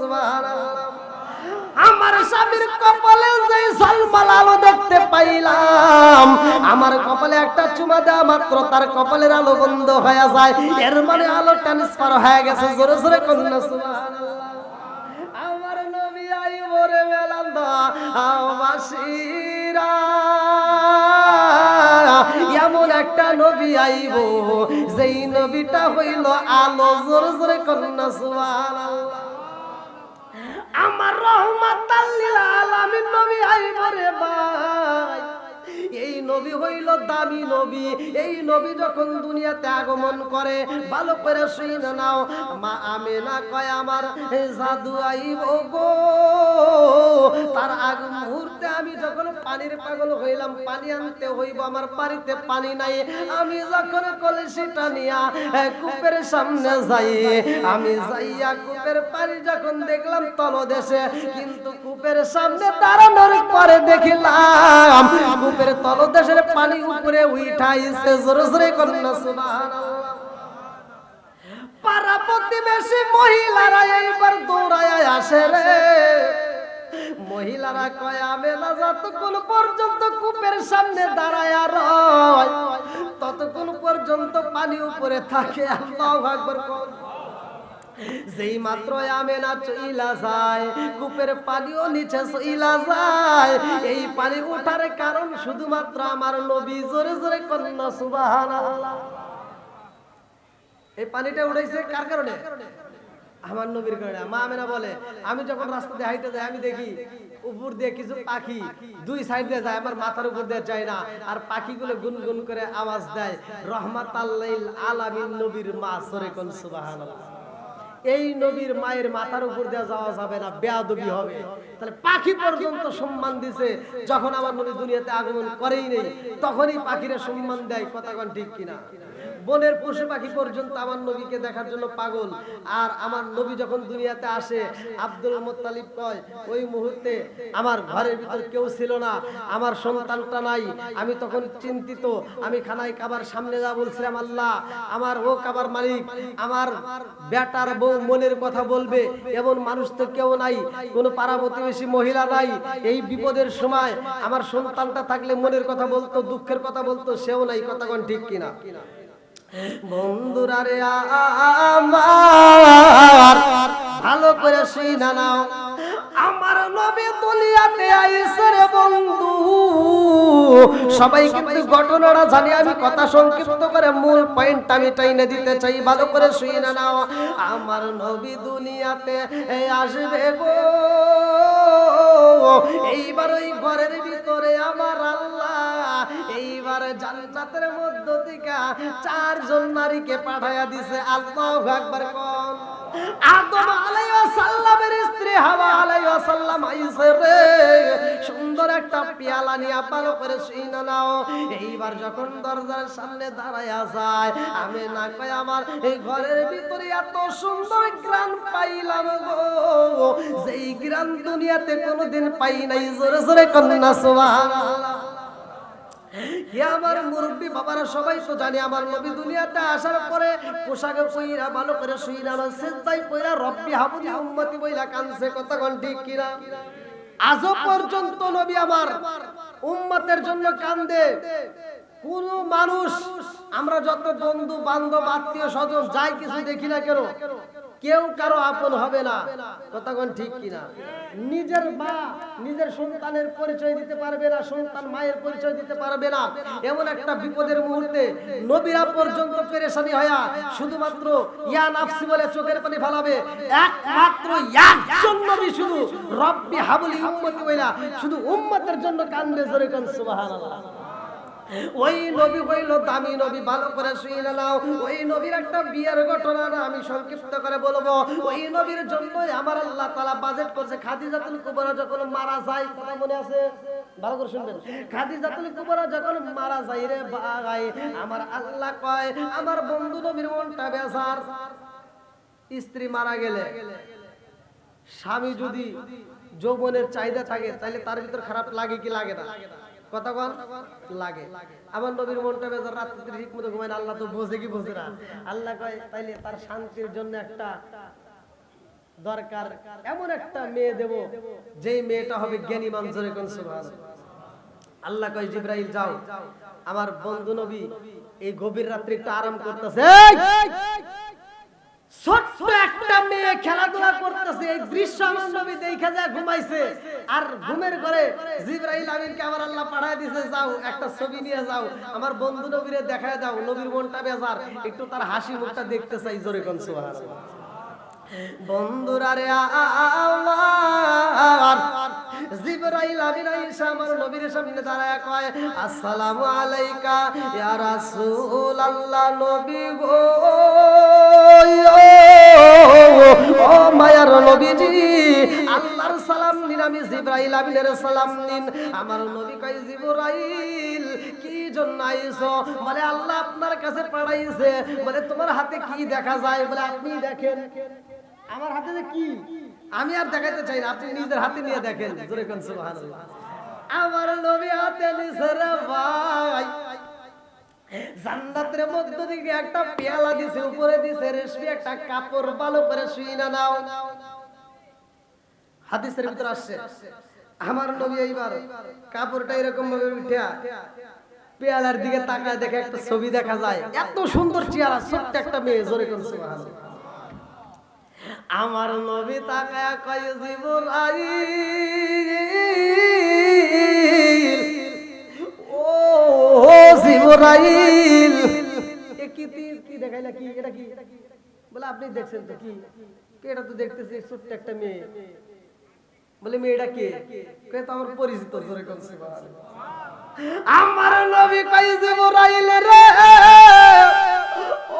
সুবহানাল্লাহ। আমার স্বামীর কপালে যে ঝলমল আলো দেখতে পাইলাম, আমার কপালে একটা চুমা দেওয়া মাত্র তার কপালের আলো বন্ধ হয়ে যায়, এর মানে আলো ট্রান্সফার হয়ে গেছে। জোরে জোরে কন্যা সুবহানাল্লাহ। আমার নবী আইব রে মেলান্দা বাসিরা, এমন একটা নবী আইব যেই নবীটা হইল আলো। জোরে জোরে কন্যা সুবহানাল্লাহ। আমার রহমাতাল লিল আলামিন নবী আইব রে ভাই। এই নবী হইল দামি নবী। এই নবী যখন দুনিয়াতে আগমন করে, ভালো করে শুনে নাও, মা আমেনা কয় আমার জাদু আইব গো। তার আগ মুহূর্তে আমি যখন পানির পাগল হইলাম, পানি আনতে হইব, আমার বাড়িতে পানি নাই। আমি যখন কলসিটা নিয়া কূপের সামনে যাই, আমি যাইয়া কূপের পানি যখন দেখলাম তলদেশে, কিন্তু কূপের সামনে দাঁড়ানোর পরে দেখিলাম কূপের তলদেশের পানি উপরে উঠাইছে। জোরে জোরে কন্যা সুবহানাল্লাহ। পাড়া প্রতিবেশী মহিলারা এইবার দৌড়ায় আসে রে। মহিলারা কয় আমেনা যতক্ষণ পর্যন্ত কূপের সামনে দাঁড়ায় রয়, ততক্ষণ পর্যন্ত পানি উপরে থাকে। আল্লাহু আকবার। যেই মাত্র আমেনা চইলা যায়, কূপের পানিও নিচে চইলা যায়। এই পানি ওঠার কারণ শুধুমাত্র আমার নবী। জোরে জোরে কন্যা সুবহানাল্লাহ। এই পানিটা উঠাইছে কার কারণে? আমার নবীর কারণে। মা আমেনা বলে, আমি যখন রাস্তা দিয়ে হাইটে যাই, আমি দেখি উপর দিয়ে কিছু পাখি দুই সাইড দিয়ে যায়, আমার মাথার উপর দিয়ে যায় না, আর পাখিগুলো গুনগুন করে আওয়াজ দেয়। রহমাতাল লিল আলামিন নবীর মা। জোরে কোন সুবহানাল্লাহ। এই নবীর মায়ের মাথার উপর দিয়ে যাওয়া যাবে না, বেয়াদবি হবে। তাহলে পাখি পর্যন্ত সম্মান দিছে। যখন আমার নবী দুনিয়াতে আগমন করেই নেই, তখনই পাখিরা সম্মান দেয়। কথা কোন ঠিক কিনা? বনের পশু পাখি পর্যন্ত আমার নবীকে দেখার জন্য পাগল। আর আমার নবী যখন দুনিয়াতে আসে, আব্দুল মুত্তালিব কয়, ওই মুহূর্তে আমার ঘরের ভিতর কেউ ছিল না, আমার সন্তানটা নাই। আমি তখন চিন্তিত। আমি খানায় কাবার সামনে যা বলছিলাম, আল্লাহ আমার ও কাবার মালিক, আমার বেটার বউ মনের কথা বলবে এমন মানুষ তো কেউ নাই, কোনো পাড়া প্রতিবেশী মহিলা নাই। এই বিপদের সময় আমার সন্তানটা থাকলে মনের কথা বলতো, দুঃখের কথা বলতো, সেও নাই। কথা কোন ঠিক কিনা? বন্ধুরা রে আমার, ভালো করে শুনা নাও, আমার নবী দুনিয়াতে আইছে রে বন্ধু। সবাই কিন্তু ঘটনাটা জানি, আমি কথা সংক্ষিপ্ত করে মূল পয়েন্ট আমি টাইনে দিতে চাই। ভালো করে শুনা নাও, আমার নবী দুনিয়াতে আসবে গো। এইবার ওই ঘরের ভিতরে আমার আল্লাহ এইবার জান্নাতের মধ্য থেকে 4 জন নারীকে পাঠায়া দিছে। আল্লাহু আকবার কোন। আদম আলাইহিস সালামের স্ত্রী হাওয়া আলাইহিস সালাম আইছে রে। সুন্দর একটা পেয়ালা নিয়ে ভালো করে শুইনা নাও। এইবার যখন দরজার সামনে দাঁড়ায়া যায়, আমি না কই আমার এই ঘরের ভিতরে এত সুন্দর গ্রান পাইলাম গো, যেই গ্রান দুনিয়াতে কোনোদিন পাই নাই। জোরে জোরে কন্যা সুবহানাল্লাহ। আমার মুরব্বী বাবারা সবাই তো জানি, আমার নবী দুনিয়াতে আসার পরে পোশাকে পইরা ভালো করে শুইনা সিজদায় পইরা রব্বি হাবলি উম্মতি বইলা কানছে। কথা কোন ঠিক কিনা? আজও পর্যন্ত নবী আমার উম্মতের জন্য কান্দে। কোন মানুষ, আমরা যত বন্ধু বান্ধব আত্মীয় স্বজন যাই কিছু দেখি না কেন, কেউ কারো আপন হবে না। কথা কোন ঠিক কিনা? নিজের মা নিজের সন্তানের পরিচয় দিতে পারবে না, সন্তান মায়ের পরিচয় দিতে পারবে না। এমন একটা বিপদের মুহূর্তে নবীরা পর্যন্ত পেরেশানি হয়া শুধুমাত্র ইয়া নাফসি বলে চোখের পানি ফেলাবে। একমাত্র একজন নবী শুধু রব্বি হাবলি উম্মতি বইলা শুধু উম্মতের জন্য কান্দে। জোরে কোন সুবহানাল্লাহ। ওই নবী হইল দামি নবী। ভালো করে শুনে নাও, ওই নবীর একটা বিয়ের ঘটনা আমি সংক্ষিপ্ত করে বলবো। ওই নবীর জন্য আমার আল্লাহ তাআলা বাজেট করছে। খাদিজাতুল কুবরা যখন মারা যায়, কথা মনে আছে? ভালো করে শুনবেন। খাদিজাতুল কুবরা যখন মারা যায় রে ভাই, আমার আল্লাহ কয় আমার বন্ধু নবীর মনটা বেজার। স্ত্রী মারা গেলে স্বামী যদি যৌবনের চাহিদা থাকে, তাহলে তার ভিতর খারাপ লাগে কি লাগে না? কথা কোন লাগে। আমার নবীর মনটা বেজার, রাত্রিতে ঠিক মতো ঘুমায় না। আল্লাহ তো বোঝে কি বোঝে না? আল্লাহ কয় তাইলে তার শান্তির জন্য একটা দরকার এমন একটা মেয়ে দেব যেই মেয়েটা হবে জ্ঞানী মানুষের কোন সুবহানাল্লাহ। আল্লাহ কয় জিবরাইল যাও, আমার বন্ধু নবী এই গভীর রাত্রে একটু আরাম করতেছে, ছোট্ট একটা মেয়ে খেলাধুলা করতেছে, এই দৃশ্য আমার নবী দেখা যায় ঘুমাইছে, আর ঘুমের ঘরে জিবরাইল আমিনকে আমার আল্লাহ পাঠায় দিয়েছে, যাও একটা ছবি নিয়ে যাও, আমার বন্ধু নবীরে দেখায় দাও, নবীর মনটা বেজার, একটু তার হাসি মুখটা দেখতে চাই, জোরে কোন সুবহানাল্লাহ। বন্ধুরা রে আমার জিবরাইল আমিন আয়েশা আমার নবীর সামনে দাঁড়ায় কয়, আসসালামু আলাইকা ইয়া রাসূলুল্লাহ, নবী গো, ও মায়ার নবীজি, আল্লাহর সালাম নিন, আমি জিবরাইল আমিনের সালাম নিন। আমার নবী কয়, জিবরাইল কি জন্য আইছো? বলে আল্লাহ আপনার কাছে পাঠাইছে। বলে তোমার হাতে কি দেখা যায়? বলে আপনি দেখেন। আমার হাতে যে কি আমি আর দেখাইতে চাই না, আপনি নিজের হাতে নিয়ে দেখেন, জোরে কোন সুবহানাল্লাহ। আমার নবী হাতে নিছে রে ভাই, জান্নাতের মধ্য থেকে একটা পেয়ালা দিছে, উপরে দিছে রেশমি একটা কাপড়, ভালো করে শুই না নাও। হাদিসের ভিতর আসছে আমার নবী এইবার কাপড়টা এরকম ভাবে উঠিয়া পেয়ালার দিকে তাকায়, দেখে একটা ছবি দেখা যায়, এত সুন্দর চেহারা, ছোট্ট একটা মেয়ে, জোরে কোন সুবহানাল্লাহ। আমার নবী তাকায়া কয়, জিবরাইল, ও জিবরাইল, এ কি কি দেখাইলা, কি এটা কি? বলে আপনি দেখছেন তো কি? এটা তো দেখতেছি ছোট্ট একটা মেয়ে। বলে মেয়েটা কে? কয় তো আমার পরিচিত, জোরে কোন সুবহানাল্লাহ। আমার নবী কয়, জিবরাইল রে,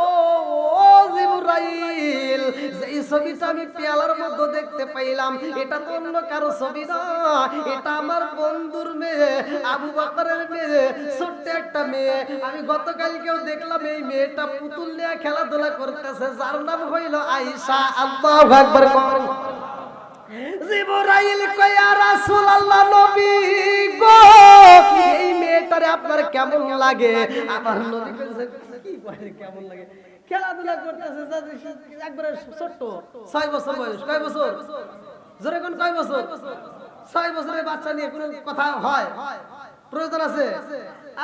ও জিবরাইল, এই ছবিটা আমি পেয়ালার মধ্যে দেখতে পাইলাম, এটা তো অন্য কারো ছবি না, এটা আমার বন্ধুর মেয়ে, আবু বকরের মেয়ে, ছোট্ট একটা মেয়ে। আমি গতকালকেও দেখলাম এই মেয়েটা পুতুল নিয়ে খেলাধুলা করতেছে, যার নাম হইল আয়েশা। আল্লাহু আকবার। জিবরাইল কয়, ইয়া রাসূলুল্লাহ, নবী গো, এই মেয়েটারে আপনার কেমন লাগে? আমার নবী কইছে, কি কয় কেমন লাগে? খেলাধুলা করতেছে, একবারে ছোট্ট, 6 বছর বয়স। কয় বছর? জোরে কোন কয় বছর? 6 বছরের বাচ্চা নিয়ে কোনো কথা হয়? প্রয়োজন আছে?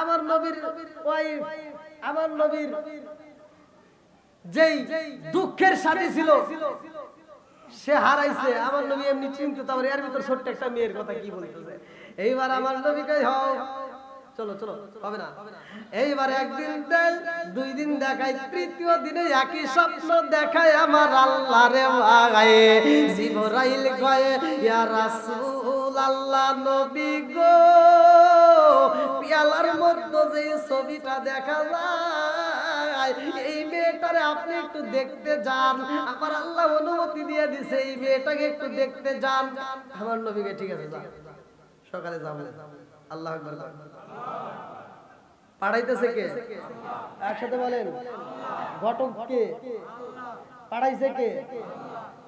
আমার নবীর ওয়াইফ, আমার নবীর যেই দুঃখের সাথী ছিল, সে হারাইছে, আমার নবী এমনি চিন্তিত, আমার এর ভিতর ছোট্ট একটা মেয়ের কথা কি বলতেছে। এইবার আমার নবী কয়, হও চলো চলো, হবে না। এইবার একদিন দেন, 2 দিন দেখায়, তৃতীয় দিনে একই স্বপ্ন দেখায় আমার আল্লাহ রে ভাই। জিবরাইল কয়, ইয়া রাসূলুল্লাহ, নবী গো, পেয়ালার মধ্যে যে ছবিটা দেখা যায়, এই মেয়েটারে আপনি একটু দেখতে যান, আমার আল্লাহ অনুমতি দিয়ে দিছে, এই মেয়েটাকে একটু দেখতে যান। আমার নবীকে ঠিক আছে, যান, সকালে যাবো। আল্লাহু আকবার। পাঠাইতেছে কে? একসাথে বলেন, ঘটক কে? পাঠাইছে কে?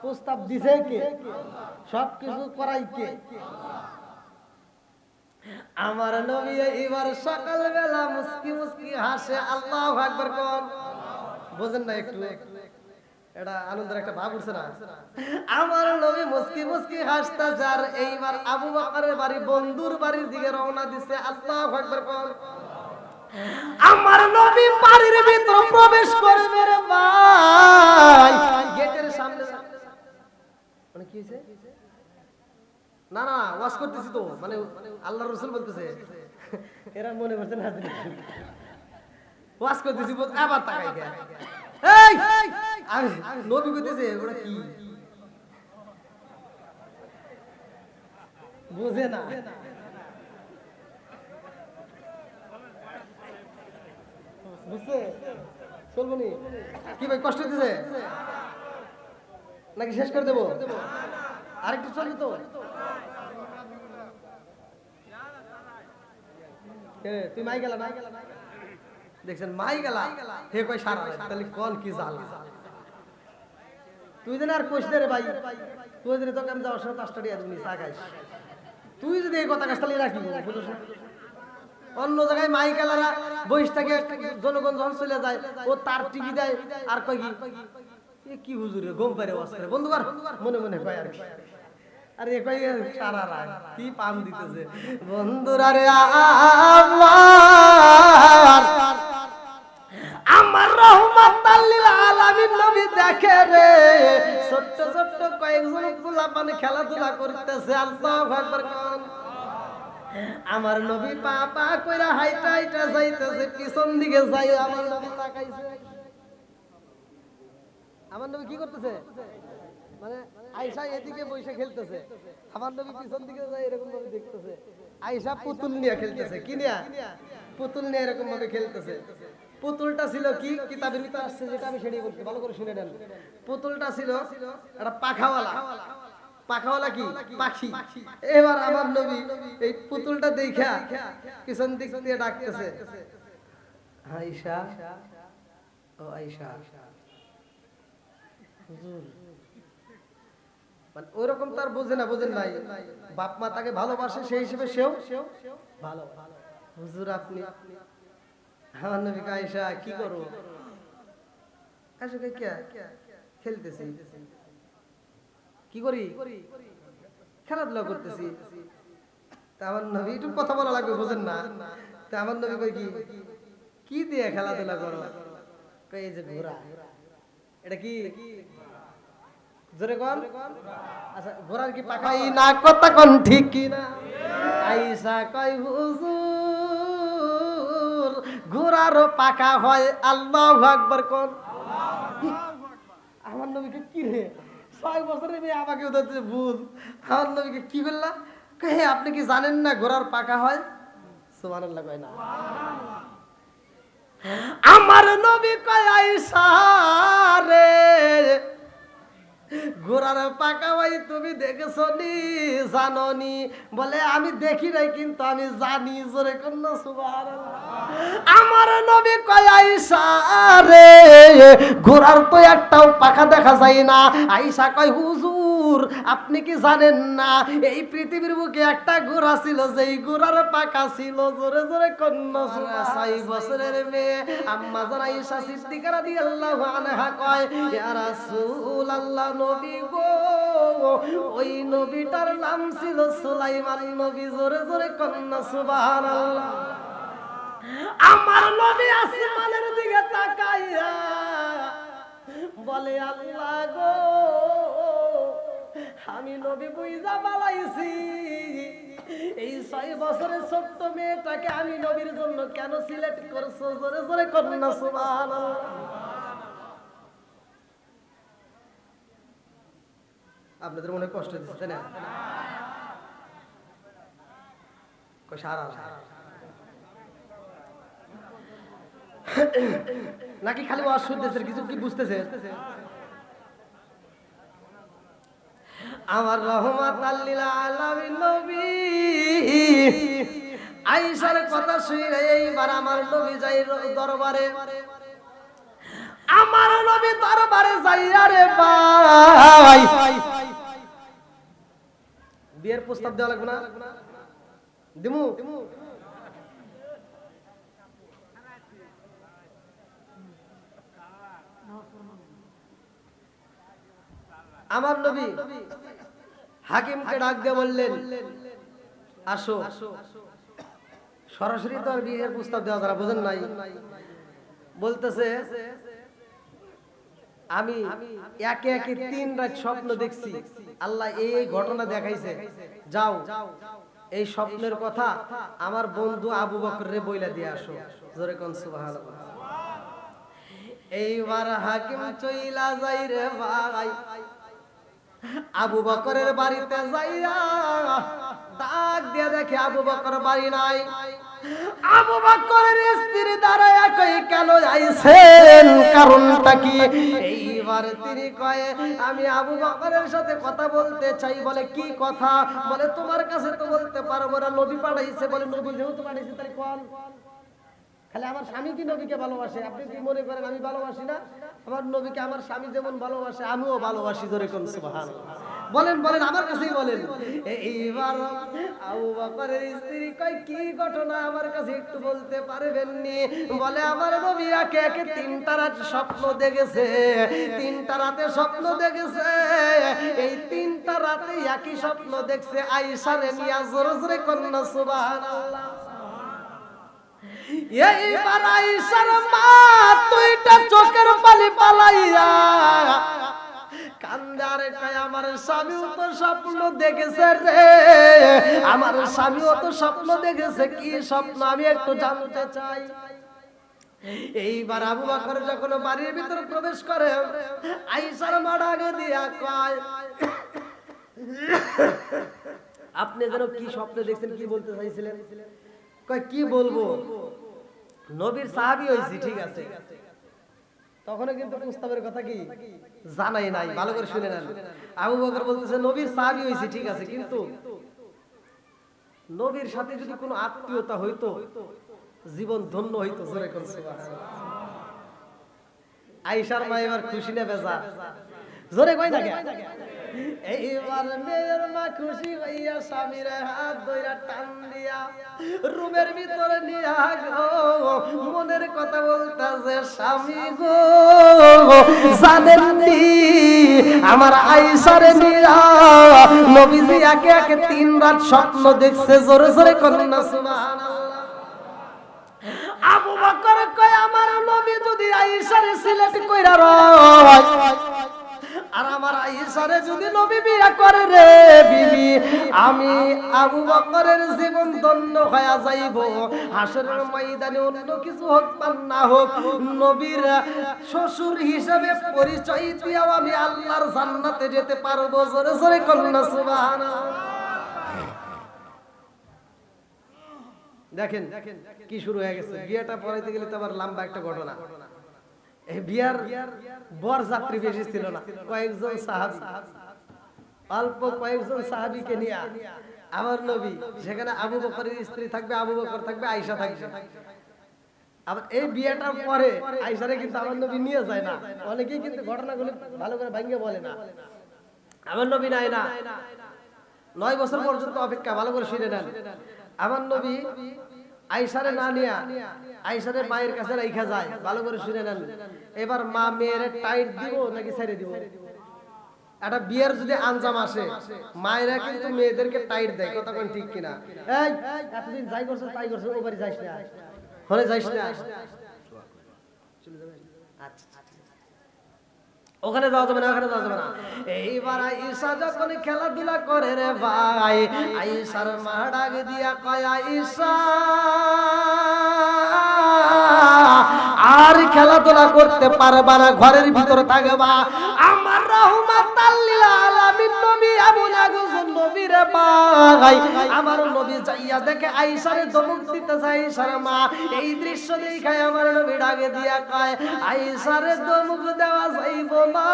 প্রস্তাব দিছে কে? সবকিছু করাই কে? আমার নবী এবার সকালবেলা মুস্কি মুস্কি হাসে। আল্লাহু আকবার কোন, বুঝেন না একটু? এটা আনন্দের একটা ভাব উঠছে না? আমার নবী মুস্কি মুস্কি হাসতেছে, আর এইবার আবু বকরের বাড়ি, বন্ধুর বাড়ির দিকে রওনা দিছে। আল্লাহু আকবার কোন। আমার নবী বাড়ির ভিতর প্রবেশ করবে রে ভাই, গেটের সামনে। মানে কি হইছে? না না, ওয়াজ করতেছি তো, মানে আল্লাহর রাসূল বলতেছে, এরা মনে করছে না ওয়াজ করতেছি, আবার তাকাই গে, এই নবী কইতেছে, ওটা কি বুঝে না? বুঝছে? চলবো নি? কি ভাই কষ্ট দিছে নাকি শেষ করে দেবো? আরেকটু চলবে তো? তুই মাই গেলা না? দেখছেন মাই গেলা, হে কই সারা, তাহলে কোন কি জাল? তুই যেন আর কোশ দে রে ভাই, তুই যদি তোকে আমি যাওয়ার সময় 5টা টাকা দিবি, চা খাইস। তুই যদি এই কথা কাজ তাহলে রাখি, বুঝছ? অন্য জায়গায় মাইকেলারা বইস থাকে, জনগণ যখন চলে যায়, ও তার টিভি দেয় আর কয় কি এ কি হুজুরে গম পারে ওয়াজ করে বন্ধুবার মনে মনে কয় আর কি আরে কই সারা রাত কি পান দিতেছে বন্ধুরা রে আমার রহমাতাল লিল আলামিন নবী দেখে রে ছোট ছোট কয়েকজন পোলাপান খেলাধুলা করতেছে আল্লাহু আকবার কোন আমার নবী পা পা কইরা হাইটা হাইটা যাইতেছে পিছন দিকে যাই আমার নবী তাকাইছে আমার নবী কি করতেছে মানে আয়েশা এদিকে বসে খেলতেছে আমার নবী পিছন দিকে যায় এরকম ভাবে দেখতেছে আয়েশা পুতুল নিয়ে খেলতেছে কি নিয়ে পুতুল নিয়ে এরকম ভাবে খেলতেছে পুতুলটা ছিল কি কিতাবের ভিতরে আসছে যেটা আমি সেটাই বলছি ভালো করে শুনে নেন পুতুলটা ছিল একটা পাখাওয়ালা পাখাওয়ালা কি পাখি এবার আমার নবী এই পুতুলটা দেখা পিছন দিক দিয়ে ডাকতেছে আয়েশা ও আয়েশা মানে ওইরকম তার বোঝে না বোঝেন নাই বাপ মা তাকে ভালোবাসে সেই হিসেবে সেও ভালো হুজুর আপনি আমার নবী আয়েশা কি করব আয়েশা কে খেলতেছি কি করি খেলাধুলা করতেছি তা আমার নবী একটু কথা বলা লাগবে বোঝেন না তা আমার নবী কই কি দিয়ে খেলাধুলা করো কই এই যে ঘোড়া এটা কি জোরে কোন আচ্ছা ঘোড়ার কি পাখাই না কথা কোন ঠিক কি না আয়েশা কই হুজুর ঘোড়ার পাখা হয় আল্লাহু আকবার কোন আমার নবীকে কি রে 6 বছরের মেয়ে আমাকে ওদের ভুল আমার নবীকে কি বললা হে আপনি কি জানেন না ঘোড়ার পাখা হয় সুবহানাল্লাহ কয় না আমার নবী কয় আয়েশা রে ঘোড়ার পাকা ভাই তুমি দেখেছো নি জানো নি বলে আমি দেখি নাই কিন্তু আমি জানি জোরে কন্যা সুবহানাল্লাহ আমার নবী কয় আয়েশা রে ঘোড়ার তো একটাও পাখা দেখা যায় না আয়েশা কয় হুজুর আপনি কি জানেন না এই পৃথিবীর বুকে একটা ঘোড়া ছিল যেই ঘোড়ার পাখা ছিল জোরে জোরে কন্যা সুবহানাল্লাহ 6 বছরের মেয়ে আম্মা জান আয়েশা সিদ্দিকা রাদিয়াল্লাহু আনহা কয় ইয়া রাসূলুল্লাহ নবী গো ওই নবীটার নাম ছিল সুলাইমান নবী জোরে জোরে কন্যা সুবহানাল্লাহ আমার নবী আসমানের দিকে তাকাইয়া বলে আল্লাহ গো আমি নবী বুইজা বালাইছি এই 6 বছরের ছোট্ট মেয়েটাকে আমি নবীর জন্য কেন সিলেক্ট করছো জোরে জোরে কন্যা সুবহানাল্লাহ আপনাদের মনে কষ্ট দিচ্ছে না সারা নাকি খালি ওয়াজ শুনতেছে কিছু কি বুঝতেছে আমার রহমাতাল লিল আলামিন নবী আয়েশার কথা শুনে এইবার আমার নবী যাই দরবারে আমার নবী দরবারে যাইয়া রে ভাই বিয়ের প্রস্তাব দেওয়া লাগবে না দিমু আমার নবী হাকিমকে ডাক দিয়ে বললেন আসো সরাসরি তো আর বিয়ের প্রস্তাব দেওয়া যারা বোঝেন নাই বলতেছে আমি একে একে 3 রাত স্বপ্ন দেখছি আল্লাহ এই ঘটনা দেখাইছে যাও এই স্বপ্নের কথা আমার বন্ধু আবু বকরে বইলা দিয়ে আসো জোরে কোন সুবহানাল্লাহ এইবার হাকিম চইলা যাই রে ভাই আবু বকরের বাড়িতে যাইয়া ডাক দিয়ে দেখে আবু বকর বাড়ি নাই আবু বকরের স্ত্রী দাঁড়ায়া কই কেন আইছেন কারণটা কি এইবার তিনি কয় আমি আবু বকরের সাথে কথা বলতে চাই বলে কি কথা বলে তোমার কাছে তো বলতে পারবো না নবী পাঠাইছে বলে নবী যেহেতু পাঠাইছে তাই কোন খালি আমার স্বামী কি নবীকে ভালোবাসে আপনি কি মনে করেন আমি ভালোবাসি না আমার নবীকে আমার স্বামী যেমন ভালোবাসে আমিও ভালোবাসি জোরে কোন সুবহানাল্লাহ বলেন বলেন আমার কাছেই বলেন। এইবার আবু বকরের স্ত্রী কয় কি ঘটনা আমার কাছে একটু বলতে পারবেন নি? বলে আমার নবী একে একে 3টা রাত স্বপ্ন দেখেছে, 3টা রাতে স্বপ্ন দেখেছে। এই 3টা রাতে একই স্বপ্ন দেখছে। আয়েশারে নিয়া জোরে জোরে কন্যা সুবহানাল্লাহ। এইবার আয়েশার মা দুইটা চোখের পানি পালাইয়া কান্দারে কয় আমার স্বামীও তো স্বপ্ন দেখেছে রে, আমার স্বামীও তো স্বপ্ন দেখেছে। কি স্বপ্ন আমি একটু জানতে চাই। এইবার আবু বকর যখন বাড়ির ভিতরে প্রবেশ করে আয়েশার মা ডাকে দিয়া কয় আপনি যেন কি স্বপ্ন দেখছেন, কি বলতে চাইছিলেন? কয় কি বলবো, নবীর সাহাবী হইছি ঠিক আছে, তখন কিন্তু প্রস্তাবের কথা কি জানাই নাই, ভালো করে শুনে নেন। আবু বকর বলতেছে নবীর সাহাবী হইছি ঠিক আছে, কিন্তু নবীর সাথে যদি কোনো আত্মীয়তা হইতো জীবন ধন্য হইতো। জোরে কোন সুবহানাল্লাহ। আয়েশার মা এবার খুশি না বেজার? জোরে কই না কে? এইবার মেয়ের মা খুশি হইয়া স্বামীর হাত ধইরা টান দিয়া রুমের ভিতরে নিয়া গো মনের কথা বলতাছে, স্বামী গো জানেননি আমার আয়েশারে নিয়া নবীজি একে একে 3 রাত স্বপ্ন দেখছে। জোরে জোরে কন্যা সুবহানাল্লাহ। আবু বকর কয় আমার নবী যদি আয়েশারে সিলেক্ট কইরা রয় আর আমার আয়েশারে যদি নবী বিয়ে করে রে বিবি, আমি আবু বকরের জীবন ধন্য হয়ে যাইব। হাসরের ময়দানে অন্য কিছু হোক বা না হোক নবীর শ্বশুর হিসেবে পরিচয় দিয়েও আমি আল্লাহর জান্নাতে যেতে পারবো। জোরে জোরে কন্যা সুবহানাল্লাহ। দেখেন কি শুরু হয়ে গেছে। বিয়েটা পড়াইতে গেলে তো আবার লম্বা একটা ঘটনা। এই বিয়ার বর যাত্রী বেশি ছিল না, কয়েকজন সাহাবী, অল্প কয়েকজন সাহাবীকে নিয়ে আমার নবী, সেখানে আবু বকরের স্ত্রী থাকবে, আবু বকর থাকবে, আয়েশা থাকবে। আবার এই বিয়েটার পরে আয়েশারে কিন্তু আমার নবী নিয়ে যায় না। অনেকেই কিন্তু ঘটনাগুলো ভালো করে ভাঙিয়ে বলে না। আমার নবী নাই না, 9 বছর পর্যন্ত অপেক্ষা। ভালো করে শুনে নেন। আমার নবী আয়েশারে না নিয়া আয়েশারে মায়ের কাছে রাইখা যায়। ভালো করে শুনে নেন। এবার মা মেয়েরে টাইট দিব নাকি ছেড়ে দিব? একটা বিয়ের যদি আঞ্জাম আসে মায়েরা কিন্তু মেয়েদেরকে টাইট দেয়। কথা কোন ঠিক কিনা? এই এতদিন যাই করছ তাই করছ, ও বাড়ি যাইস না, হলে যাইস না, আচ্ছা ওখানে যাওয়া যাবে না, ওখানে যাওয়া যাবে না। এইবার আয়েশা যখন খেলাধুলা করে রে ভাই, আয়েশার মা ডাক দিয়া কয় আয়েশা আর খেলাধুলা করতে পারবা না, ঘরের ভিতরে থাকবা। আমার রাহমাতাল লিল আলামিন নবী আবু নাগুজুন নবী রে ভাই, আমার নবী যাইয়া দেখে আয়েশারে ধমক দিতেছে। আয়েশার মা এই দৃশ্য দেখে আমার নবী ডাকে দিয়া কয় আয়েশারে ধমক দেওয়া যাইব না,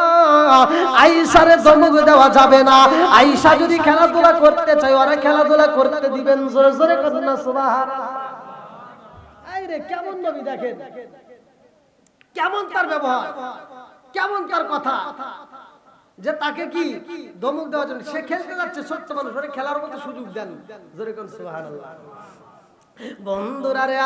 আয়েশারে ধমক দেওয়া যাবে না। আয়েশা যদি খেলাধুলা করতে চায় ওরা খেলাধুলা করতে দিবেন। জোরে জোরে কন্যা সুবহানাল্লাহ। আরে কেমন নবী দেখেন, কেমন তার ব্যবহার, কেমন তার কথা, যে তাকে কি ধমক দেওয়ার জন্য সে খেলতে যাচ্ছে, ছোট্ট মানুষ, ওরে খেলার মতো সুযোগ দেন। জোরে কোন সুবহানাল্লাহ। বন্ধুরা রে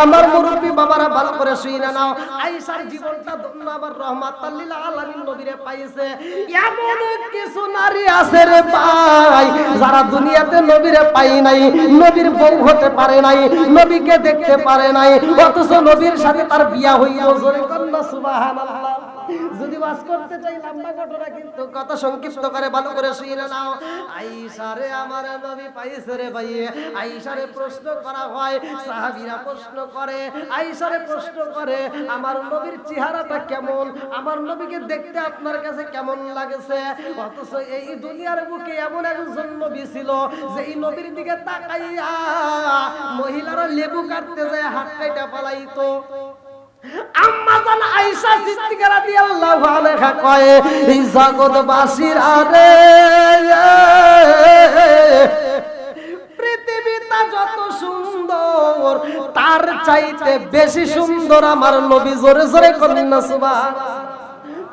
আমার মুরব্বী বাবারা ভালো করে শুনে নাও, আয়েশার জীবনটা ধন্য আমার রাহমাতাল লিল আলামিন নবীরে পাইছে। এমন কিছু নারী আছে রে ভাই যারা দুনিয়াতে নবীরে পাই নাই, নবীর বউ হতে পারে নাই, নবীকে দেখতে পারে নাই, অথচ নবীর সাথে তার বিয়া হইলো। জোরে কন্যা সুবহানাল্লাহ। যদি বাস করতে চাই লম্বা ঘটনা, কিন্তু কথা সংক্ষিপ্ত করে ভালো করে শুনে নাও। আয়েশারে আমার নবী পাইছে রে ভাই। আয়েশারে প্রশ্ন করা হয়, সাহাবীরা প্রশ্ন করে, আয়েশারে প্রশ্ন করে আমার নবীর চেহারাটা কেমন, আমার নবীকে দেখতে আপনার কাছে কেমন লাগেছে? অথচ এই দুনিয়ার বুকে এমন একজন নবী ছিল যে এই নবীর দিকে তাকাইয়া মহিলারা লেবু কাটতে যায় হাত কাইটা পালাইতো। আম্মা জান আয়েশা সিদ্দিকা রাদিয়াল্লাহু আনহা কয় এই জগৎবাসীরা রে পৃথিবীটা যত সুন্দর তার চাইতে বেশি সুন্দর আমার নবী। জোরে জোরে কন্যা সুবহানাল্লাহ।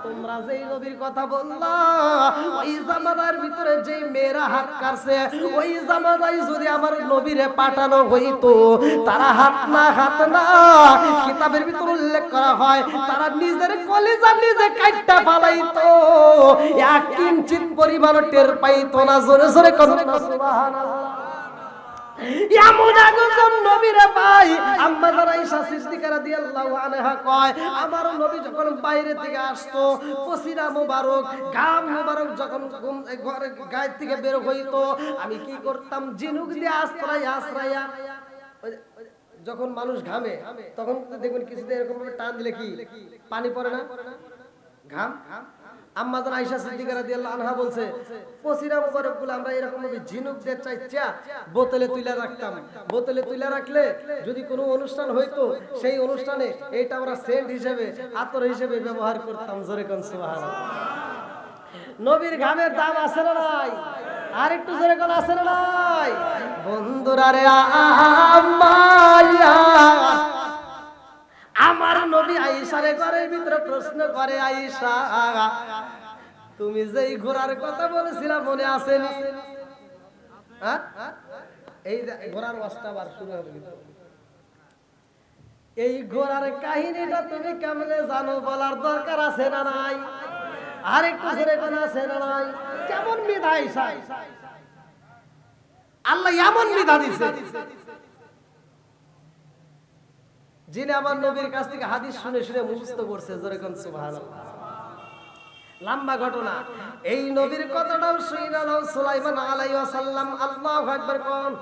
তোমরা তোমরা যেই নবীর কথা বললা ওই জামানার ভিতরে যে মেয়েরা হাত কাটছে ওই জামানায় যদি আমার নবীরে পাঠানো হইতো তারা হাত না কিতাবের ভিতর উল্লেখ করা হয় তারা নিজের কলিজা নিজে কাটটা ফালাইতো এক কিঞ্চিত পরিমাণ টের পাইতো না জোরে জোরে কন্যা সুবহানাল্লাহ এমন একজন নবীরে ভাই আম্মা আয়েশা সিদ্দিকা রাদিয়াল্লাহু আনহা কয় আমার নবী যখন বাইরে থেকে আসতো পসিনা মোবারক ঘাম মোবারক যখন ঘরে গায়ে থেকে বের হইতো আমি কি করতাম ঝিনুক দিয়ে আশ্রয়া যখন মানুষ ঘামে তখন দেখবেন কিছুতে এরকম ভাবে টান দিলে কি পানি পড়ে না ঘাম আম্মা আয়েশা সিদ্দিকা রাদিয়াল্লাহু আনহা বলছে পসিনা মোবারকগুলো আমরা এরকম ভাবে ঝিনুক দিয়ে চাইচা বোতলে তুইলা রাখতাম বোতলে তুইলা রাখলে যদি কোনো অনুষ্ঠান হইতো সেই অনুষ্ঠানে এইটা আমরা সেন্ট হিসেবে আতর হিসেবে ব্যবহার করতাম জোরে কোন সুবহানাল্লাহ নবীর ঘামের দাম আছে না নাই আর একটু জোরে কোন আছে না নাই বন্ধুরা রে আম্মা আমার নবী আয়েশার ঘরের ভিতরে প্রশ্ন করে আয়েশা তুমি যেই ঘোড়ার কথা বলেছিলা মনে আছে নি হ্যাঁ এই ঘোড়ার ওয়াজটা আবার শুরু হবে এই ঘোড়ার কাহিনীটা তুমি কেমনে জানো বলার দরকার আছে না নাই আর একটু জোরে কোন আছে না নাই কেমন বিধা আয়েশা আল্লাহ এমন বিধা দিয়েছে যিনি আমার নবীর কাছ থেকে হাদিস শুনে শুনে মুখস্থ করছে জোরে কোন সুবহানাল্লাহ লম্বা ঘটনা এই নবীর কথাটাও শুনালো সুলাইমান আলাইহিস সালাম আল্লাহু আকবার কোন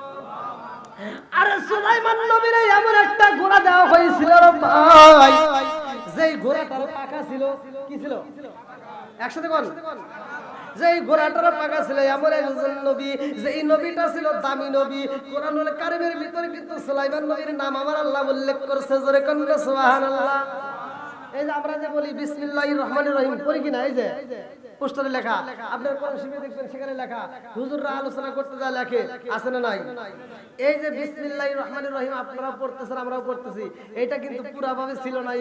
আরে সুলাইমান নবীর এমন একটা ঘোড়া দেওয়া হয়েছিল রে ভাই যেই ঘোড়াটার পাখা ছিল কি ছিল একসাথে কোন যেই ঘোড়াটার পাখা ছিল এমন একজন নবী যেই নবীটা ছিল দামি নবী কোরআনুল কারীমের ভিতরে কিন্তু সুলাইমান নবীর নাম আমার আল্লাহ উল্লেখ করেছে জোরে কোন সুবহানাল্লাহ এই যে আমরা যে বলি বিসমিল্লাহির রহমানির রহিম পড়ি কিনা এই যে পোস্টারে লেখা আপনার কোরআন শরীফে দেখবেন সেখানে লেখা হুজুররা আলোচনা করতে যা লেখে আছে না নাই এই যে বিসমিল্লাহির রহমানির রহিম আপনারা পড়তেছেন আমরাও পড়তেছি এটা কিন্তু পুরাভাবে ছিল না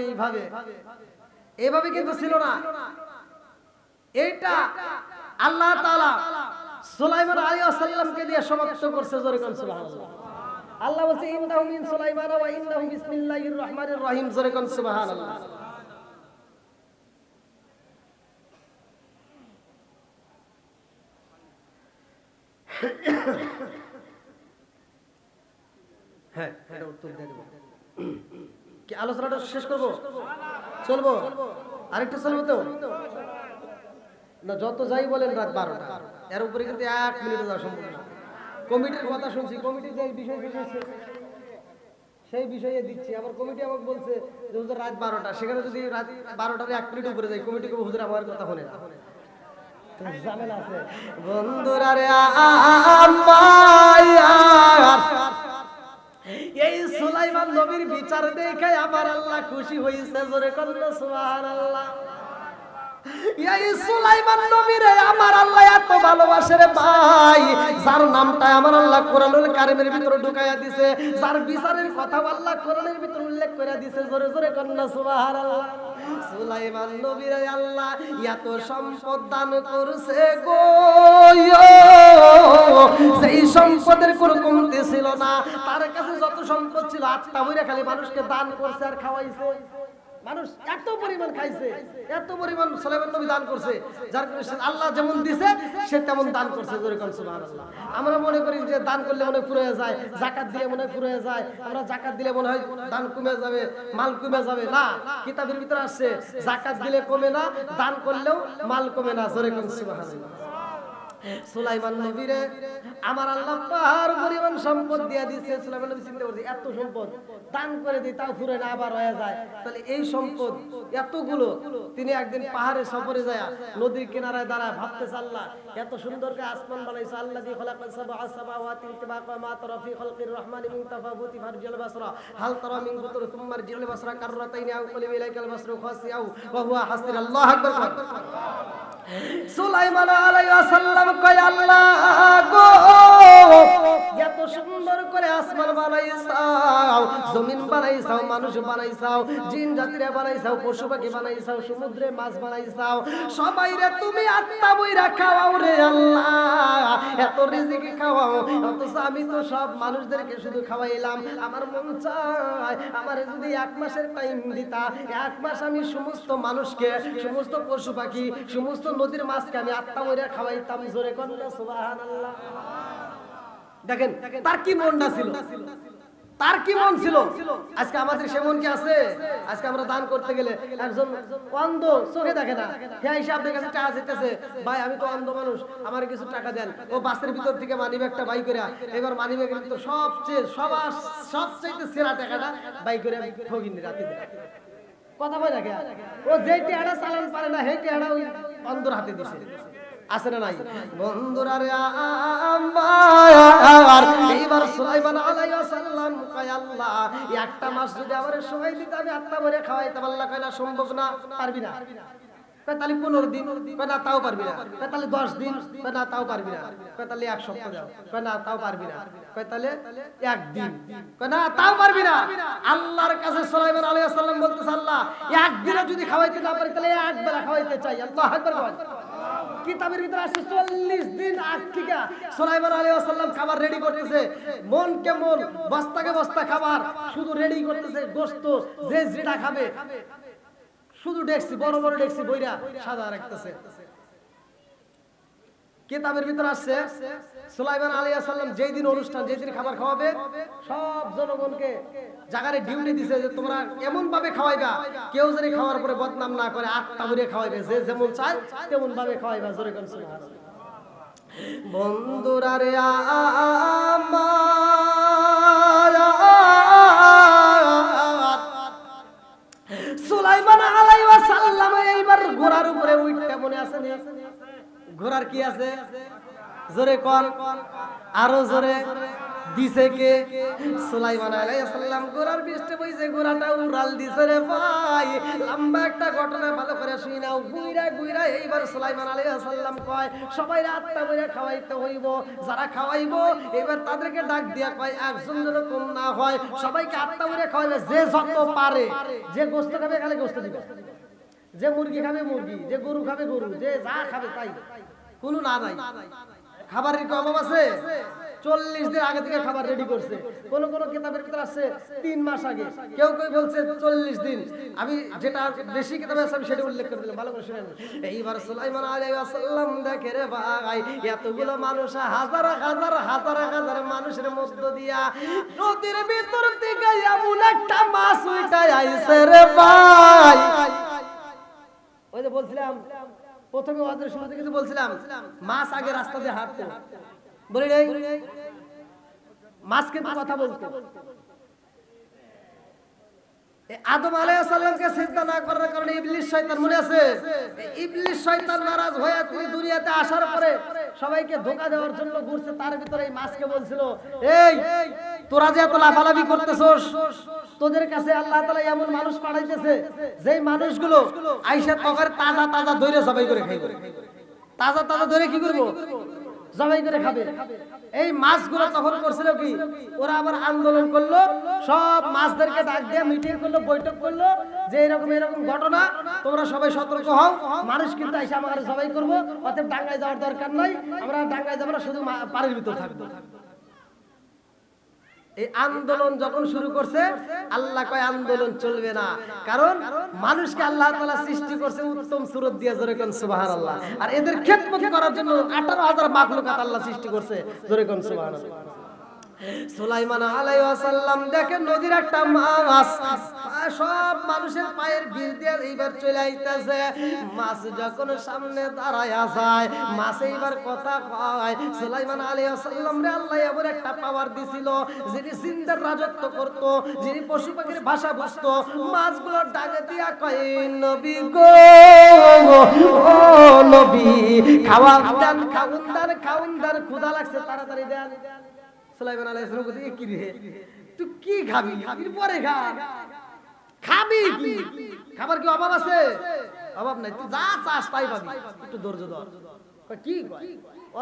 এইভাবে কিন্তু ছিল না এইটা আল্লাহ তাআলা সুলাইমান আলাইহিস সালামকে দিয়ে সমাপ্ত করছে জোরে কোন সুবহানাল্লাহ আল্লাহ বলছে ইন্নাহু মিন সুলাইমান ওয়া ইন্নাহু বিসমিল্লাহির রহমানির রহিম জোরে কোন সুবহানাল্লাহ হ্যাঁ এটা উত্তর দিয়ে দেব কি আলোচনাটা শেষ করব চলবো আরেকটু চলবো তো না যত যাই বলেন রাত 12টা এর উপরে কিন্তু 1 মিনিট যাওয়া সম্ভব না কমিটির কথা শুনছি কমিটি যে বিষয় সেই বিষয়ে দিচ্ছি আবার কমিটি আমাকে বলছে যে হুজুর রাত 12টা সেখানে যদি রাত 12টার 1 মিনিট উপরে যাই কমিটিকে হুজুর আমার কথা শুনে না ঝামেলা আছে বন্ধুরা রে আম্মা এই সুলাইমান নবীর বিচার দেখে আমার আল্লাহ খুশি হইছে জোরে কোন সুবহানাল্লাহ এই সুলাইমান নবীরে আমার আল্লাহ এত ভালোবাসে রে ভাই যার নামটা আমার আল্লাহ কোরআনুল কারীমের ভিতরে ঢুকাইয়া দিয়েছে যার বিচারের কথা আল্লাহ কোরআনের ভিতরে উল্লেখ করে দিয়েছে জোরে জোরে কোন সুবহানাল্লাহ সুলাইমান নবীরে আল্লাহ এত সম্পদ দান করেছে গো সেই সম্পদের কোনো কমতি ছিল না তার কাছে যত সম্পদ ছিল আত্মা বইরা খালি মানুষকে দান করছে আর খাওয়াইছে মানুষ এত পরিমাণ খাইছে এত পরিমাণ সুলাইমান নবী দান করছে যার কারণে আল্লাহ যেমন দিয়েছে সে তেমন দান করছে জোরে কোন সুবহানাল্লাহ আমরা মনে করি যে দান করলে মনে পুরো হয়ে যায় যাকাত দিলে মনে পুরো হয়ে যায় আমরা যাকাত দিলে মনে হয় দান কমে যাবে মাল কমে যাবে না কিতাবের ভিতরে আছে যাকাত দিলে কমে না দান করলেও মাল কমে না জোরে কোন সুবহানাল্লাহ সুলাইমান নবীরে আমার আল্লাহ পাহাড় পরিমাণ সম্পদ দিয়া দিয়েছে সুলাইমান নবী চিন্তা করছে এত সম্পদ দান করে দিই তাও ফুরে না আবার হয়ে যায় তাহলে এই সম্পদ এতগুলো তিনি একদিন পাহাড়ে সফরে যায় নদীর কিনারায় দাঁড়ায় ভাবতেছে আল্লাহ এত সুন্দর করে আসমান বানাইছে আল্লাহ দি খলাকাস সাবআ সামাওয়াতি তিবাকা মা তারা ফি খালকির রহমানি মিন তাফাবুতি ফারজিল বাসরা হাল তারা মিন ফুতুর সুম্মা রজিল বাসরা কাররাতাইনি আও কলিবি ইলাইকাল বাসরু খাসিয়াও ওয়া হুয়া হাসির আল্লাহু আকবার সুলাইমান আলাইহিস সালাম কয় আল্লাহ গো এত সুন্দর করে আসমান বানাইছাও, জমিন বানাইছাও, মানুষ বানাইছাও, জিন জাতিরে বানাইছাও, পশু পাখি বানাইছাও, সমুদ্রে মাছ বানাইছাও, সবাইরে তুমি আত্মা বইরা খাওয়াও রে আল্লাহ, এত রিজিক খাওয়াও। অথচ আমি তো সব মানুষদেরকে শুধু খাওয়াইলাম। আমার মন চায় আমার যদি 1 মাসের টাইম দিতা, 1 মাস আমি সমস্ত মানুষকে, সমস্ত পশু পাখি, সমস্ত নদীর মাছকে আমি আত্মা বইরা খাওয়াইতাম। জোরে কোন না সুবহানাল্লাহ। দেখেন তার কি মনটা ছিল, তার কি মন ছিল। আজকে আমাদের সে মন কি আছে? আজকে আমরা দান করতে গেলে একজন অন্ধ, চোখে দেখে না, হ্যাঁ এসে আপনার কাছে টাকা চাইতেছে, ভাই আমি তো অন্ধ মানুষ, আমার কিছু টাকা দেন। ও বাসের ভিতর থেকে মানিব্যাগটা বাই করে, এবার মানিব্যাগের তো সবচেয়ে সেরা টাকাটা বাই করে ঠগিনি রাতে দেয়। কথা বলে দেখে ও যেই টাকাটা চালান পারে না, সেই টাকাটা ওই অন্ধর হাতে দিছে। আছে না নাই বন্ধুরা রে আমার? এইবার সুলাইমান আলাইহিস সালাম কয় আল্লাহ, 1টা মাস যদি আমারে সময় দিতে আমি আত্মা ভরে খাওয়াইতাম। আল্লাহ কয় না, সম্ভব না, পারবি না। কয় তাহলে 15 দিন, কয় না তাও পারবি না। কয় তাহলে 10 দিন, কয় না তাও পারবি না। কয় তাহলে 1 সপ্তাহ দাও, কয় না তাও পারবি না। কয় তাহলে 1 দিন, কয় না তাও পারবি না। আল্লাহর কাছে সুলাইমান আলাইহিস সালাম বলতেছে, আল্লাহ 1 দিনে যদি খাওয়াইতে না পারি তাহলে 1 বেলা খাওয়াইতে চাই। আল্লাহু আকবার বল। কিতাবের ভিতরে আছে 40 দিন আগ থেকে সুলাইমান আলাইহিস সালাম খাবার রেডি করতেছে। মন কে মন, বস্তাকে বস্তা খাবার শুধু রেডি করতেছে। গোশত যে যেটা খাবে শুধু ডেকছি, বড় বড় ডেকছি বইরা সাদা রাখতেছে। কিতাবের ভিতরে আছে সুলাইমান আলাইহিস সালাম যেই দিন অনুষ্ঠান, যেই দিন খাবার খাওয়াবে, সব জনগণকে জায়গায় ডিউটি দিছে যে তোমরা এমন ভাবে খাওয়াইবা কেউ যেন খাওয়ার পরে বদনাম না করে, আত্মা ভরে খাওয়াইবে, যে যেমন চায় তেমন ভাবে খাওয়াইবা। জোরে কোন সুবহানাল্লাহ। বন্ধুরা রে আমার, সুলাইমান আলাইহিস সালাম এইবার ঘোড়ার উপরে উঠতে মনে আছে না? ঘোড়ার কি আছে? জোরে কর, আরো জোরে। দিছে কে? সুলাইমান আলাইহিস সালাম ঘোড়ার পিঠে বইছে, ঘোড়াটা উড়াল দিছে রে ভাই। লম্বা একটা ঘটনা ভালো করে শুই নাও। গুইরা গুইরা এইবার সুলাইমান আলাইহিস সালাম কয় সবাই আত্মা বইরা খাওয়াইতে হইব। যারা খাওয়াইবো এবার তাদেরকে ডাক দিয়া কয় একজন যেন কম না হয়, সবাইকে আত্মা বইরা খাওয়াইবে, যে যত পারে। যে গোশত খাবে খালি গোশত দিবে, যে মুরগি খাবে মুরগি, যে গরু খাবে গরু, যে যা খাবে তাই। কোনো না নাই, খাবারের কি অভাব আছে? 40 দিন আগে থেকে খাবার রেডি করছে। কোন কোন কিতাবের ভিতরে আছে 3 মাস আগে, কেউ কেউ বলছে 40 দিন। আমি যেটা বেশি কিতাবে আছে আমি সেটা উল্লেখ করে দিলাম, ভালো করে শুনেন। এইবার সুলাইমান আলাইহিস সালাম দেখে রে ভাই, এতগুলো মানুষ, হাজার হাজার হাজার হাজার মানুষের মধ্য দিয়া নদীর ভিতর থেকে এমন একটা মাছ উঠে আইছে রে ভাই। ওই যে বলছিলাম প্রথমে ওয়াজের শুরুতে কিছু বলছিলাম, মাছ আগে রাস্তা দিয়ে হাঁটতো, বলি নাই? মাছ কিন্তু কথা বলতো। আদম আলাইহিস সালামকে সিজদা না করার কারণে ইবলিস শয়তান, মনে আছে? ইবলিস শয়তান নারাজ হয়ে তিনি দুনিয়াতে আসার পরে সবাইকে ধোঁকা দেওয়ার জন্য ঘুরছে। তার ভিতরে এই মাছকে বলছিল, এই তোরা যে এত লাফালাফি করতেছস, তোদের কাছে আল্লাহ তাআলা এমন মানুষ পাঠাইতেছে যেই মানুষগুলো আইসা তরকারি তাজা তাজা ধরে জবাই করে খাইবে। তাজা তাজা ধরে কি করব? জবাই করে খাবে। এই মাছগুলো তখন করছিল কি, ওরা আবার আন্দোলন করলো, সব মাছদেরকে ডাক দিয়ে মিটিং করলো, বৈঠক করলো যে এরকম এরকম ঘটনা, তোমরা সবাই সতর্ক হও, মানুষ কিন্তু এসে আমাদের জবাই করবো, অতএব ডাঙ্গায় যাওয়ার দরকার নাই, আমরা ডাঙ্গায় যাবো না, শুধু পানির ভিতর থাকবো। এই আন্দোলন যখন শুরু করছে, আল্লাহ কয় আন্দোলন চলবে না, কারণ মানুষকে আল্লাহ তাআলা সৃষ্টি করছে উত্তম সুরত দিয়ে। জোরে কোন সুবহানাল্লাহ। আর এদের খেদমত করার জন্য 18,000 মাখলুকাত আল্লাহ সৃষ্টি করছে। জোরে কোন সুবহানাল্লাহ। সুলাইমান আলাইহিস সালাম দেখে নদীর একটা মাছ সব মানুষের পায়ের ভিড় দিয়ে এইবার চলে আইতাছে। মাছ যখন সামনে দাঁড়ায়া যায়, মাছ এইবার কথা কয়। সুলাইমান আলাইহিস সালাম রে আল্লাহ এমন একটা পাওয়ার দিছিল, যিনি জিন্দার রাজত্ব করত, যিনি পশু পাখির ভাষা বুঝতো। মাছগুলো ডাকে দিয়া কয়, নবী গো, ও নবী, খাওয়ান দেন, খাউন দেন, খাউন দেন, ক্ষুধা লাগছে, তাড়াতাড়ি দেন। সুলাইমান আলাইহিস সালাম বলে, কি রে তুই কি খাবি? পরে খা, খাবি কি? খাবার কি অভাব আছে? অভাব নাই, তুই যা চাস তাই পাবি, একটু ধৈর্য ধর। কি কয়?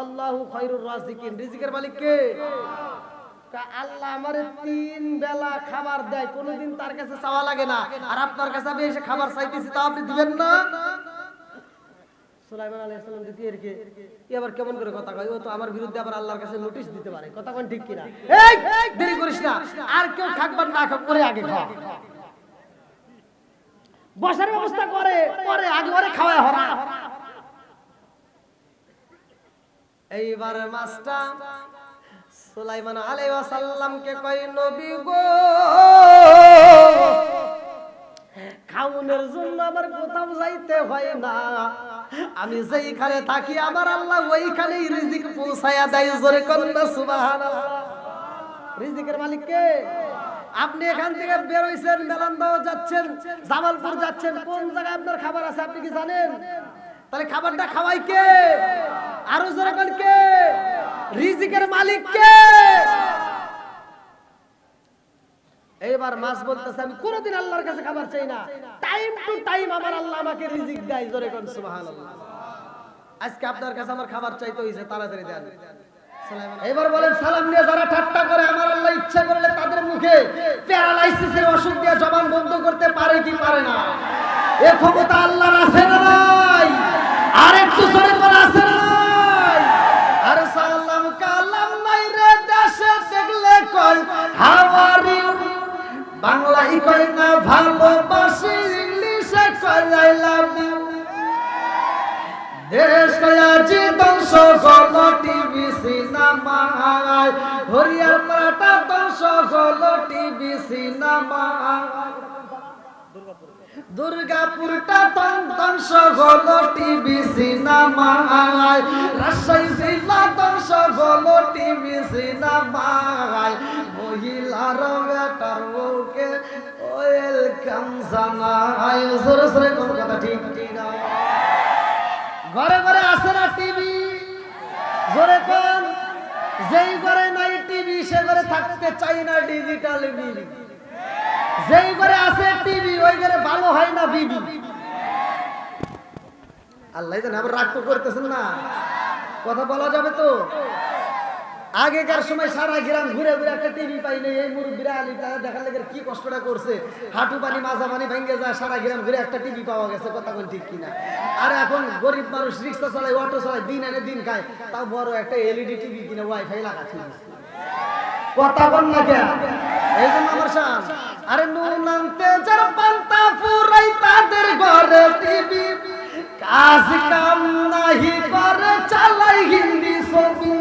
আল্লাহু খায়রুর রাযিকিন, রিজিকের মালিক কে? আল্লাহ আমারে 3 বেলা খাবার দেয়, কোনোদিন তার কাছে চাওয়া লাগে না, আর আপনার কাছে আমি এসে খাবার চাইতেছি, তা আপনি দিবেন না? সুলাইমান আলাইহিস সালাম যদি এরকে এবার কেমন করে কথা কয়, ও তো আমার বিরুদ্ধে আবার আল্লাহর কাছে নোটিশ দিতে পারে, কথা কোন ঠিক কিনা? এই দেরি করিস না, আর কেউ খাবার না খাক করে আগে খা, বসার ব্যবস্থা করে পরে আগে ওরে খাওয়ায় হরা। এইবার মাস্টার সুলাইমান আলাইহিস সালামকে কয়, নবী গো খাওনের জন্য আমার কোথাও যাইতে হয় না, আমি যেইখানে থাকি আমার আল্লাহ ওইখানেই রিজিক পৌঁছায়া দেয়, জোরে কোন না সুবহানাল্লাহ। রিজিকের মালিক কে? আপনি এখান থেকে বের হইছেন, মেলান্দাও যাচ্ছেন, জামালপুর যাচ্ছেন, কোন জায়গায় আপনার খাবার আছে আপনি কি জানেন? তাহলে খাবারটা খাওয়াই কে? আরো জোরে কোন কে? রিজিকের মালিক কে? এইবার মাস বলতেছে, আমি কোনোদিন আল্লাহর কাছে খাবার চাই না, টাইম টু টাইম আমার আল্লাহ আমাকে রিজিক দেয়, জোরে কোন সুবহানাল্লাহ। আজকে আপনার কাছে আমার খাবার চাইতে হইছে, তাড়াতাড়ি দেন। এবার বলেন, সালাম নিয়ে যারা ঠাট্টা করে, আমার আল্লাহ ইচ্ছা করলে তাদের মুখে প্যারালাইসিসের ওষুধ দিয়ে জবান বন্ধ করতে পারে কি পারে না? এ ক্ষমতা আল্লাহর আছে না নাই? আর একটু জোরে বলা আছে না নাই? আরে সালাম কালাম নাই রে দেশে দেখলে কই হাওয়ারি, বাংলাই কই না ভালোবাসি, ইংলিশে কই আই লাভ ইউ, দেশ কয়াজি ধ্বংস হলো টিভি সিনেমায়, হরিয়ার পাটা ধ্বংস হলো টিভি সিনেমায়, দুর্গাপুরটা ধ্বংস হলো টিভি সিনেমায়, রাজশাহী জেলা ধ্বংস হলো টিভি সিনেমায়, মহিলার বেটার বউকে ওয়েলকাম জানাই, জোরে জোরে কোন কথা ঠিক ঠিক না? ঘরে ঘরে আছে না টিভি? জোরে কোন? যেই ঘরে নাই টিভি সে ঘরে থাকতে চাই না ডিজিটাল বিবি, যেই ঘরে আছে টিভি ওই ঘরে ভালো হয় না বিবি। আল্লাহ জানে, আবার রাগ তো করতেছেন না, কথা বলা যাবে তো? আগেকার সময় সারা গ্রাম ঘুরে ঘুরে একটা টিভি পাইলে এই মুরব্বীরা আলিটা দেখার লেগে কি কষ্টটা করছে, হাঁটু পানি মাজা পানি ভেঙে যায়, সারা গ্রাম ঘুরে একটা টিভি পাওয়া গেছে, কথা কোন ঠিক কিনা? আর এখন গরিব মানুষ রিক্সা চালায়, অটো চালায়, দিন এনে দিন খায়, তাও বড় একটা এলইডি টিভি কিনে ওয়াইফাই লাগাচ্ছে, কথা বল না কে? এই জন্য আমার শান, আরে নুনান্তে যার পান্তা ফুরাই তাদের ঘরে টিভি, কাজ কাম নাহি করে চালাই হিন্দি ছবি।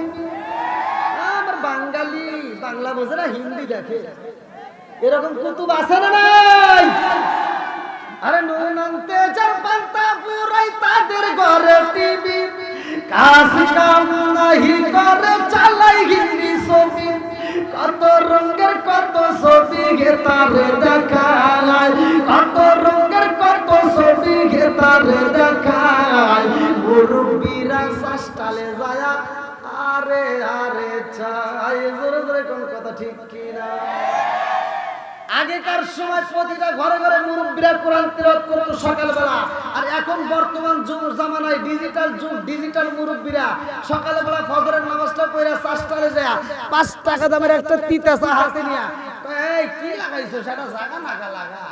বাঙালি বাংলা বোঝে না, হিন্দি দেখে, এরকম কুতুব আছে না নাই? আরে নুনান্তে যার পান্তা ফুরাই তাদের ঘরে টিভি, কাজ কাম নাহি করে চালাই হিন্দি ছবি, কত রঙের কত ছবি গে তারে দেখায়, কত রঙের কত ছবি গে তারে দেখায়, মুরব্বীরা সাস্টালে যায় আরে আরে চাই, জোরে জোরে কোন কথা ঠিক কিনা? আগেকার সময় প্রতিটা ঘরে ঘরে মুরব্বীরা কোরআন তিলাওয়াত করতো সকালবেলা, আর এখন বর্তমান যুগ জামানায় ডিজিটাল যুগ, ডিজিটাল মুরব্বীরা সকালবেলা ফজরের নামাজটা পড়া চাষটালে যায় 5 টাকা দামের একটা তিতা চা হাতে নিয়া, এই কি লাগাইছো সেটা জায়গা নাগা লাগা।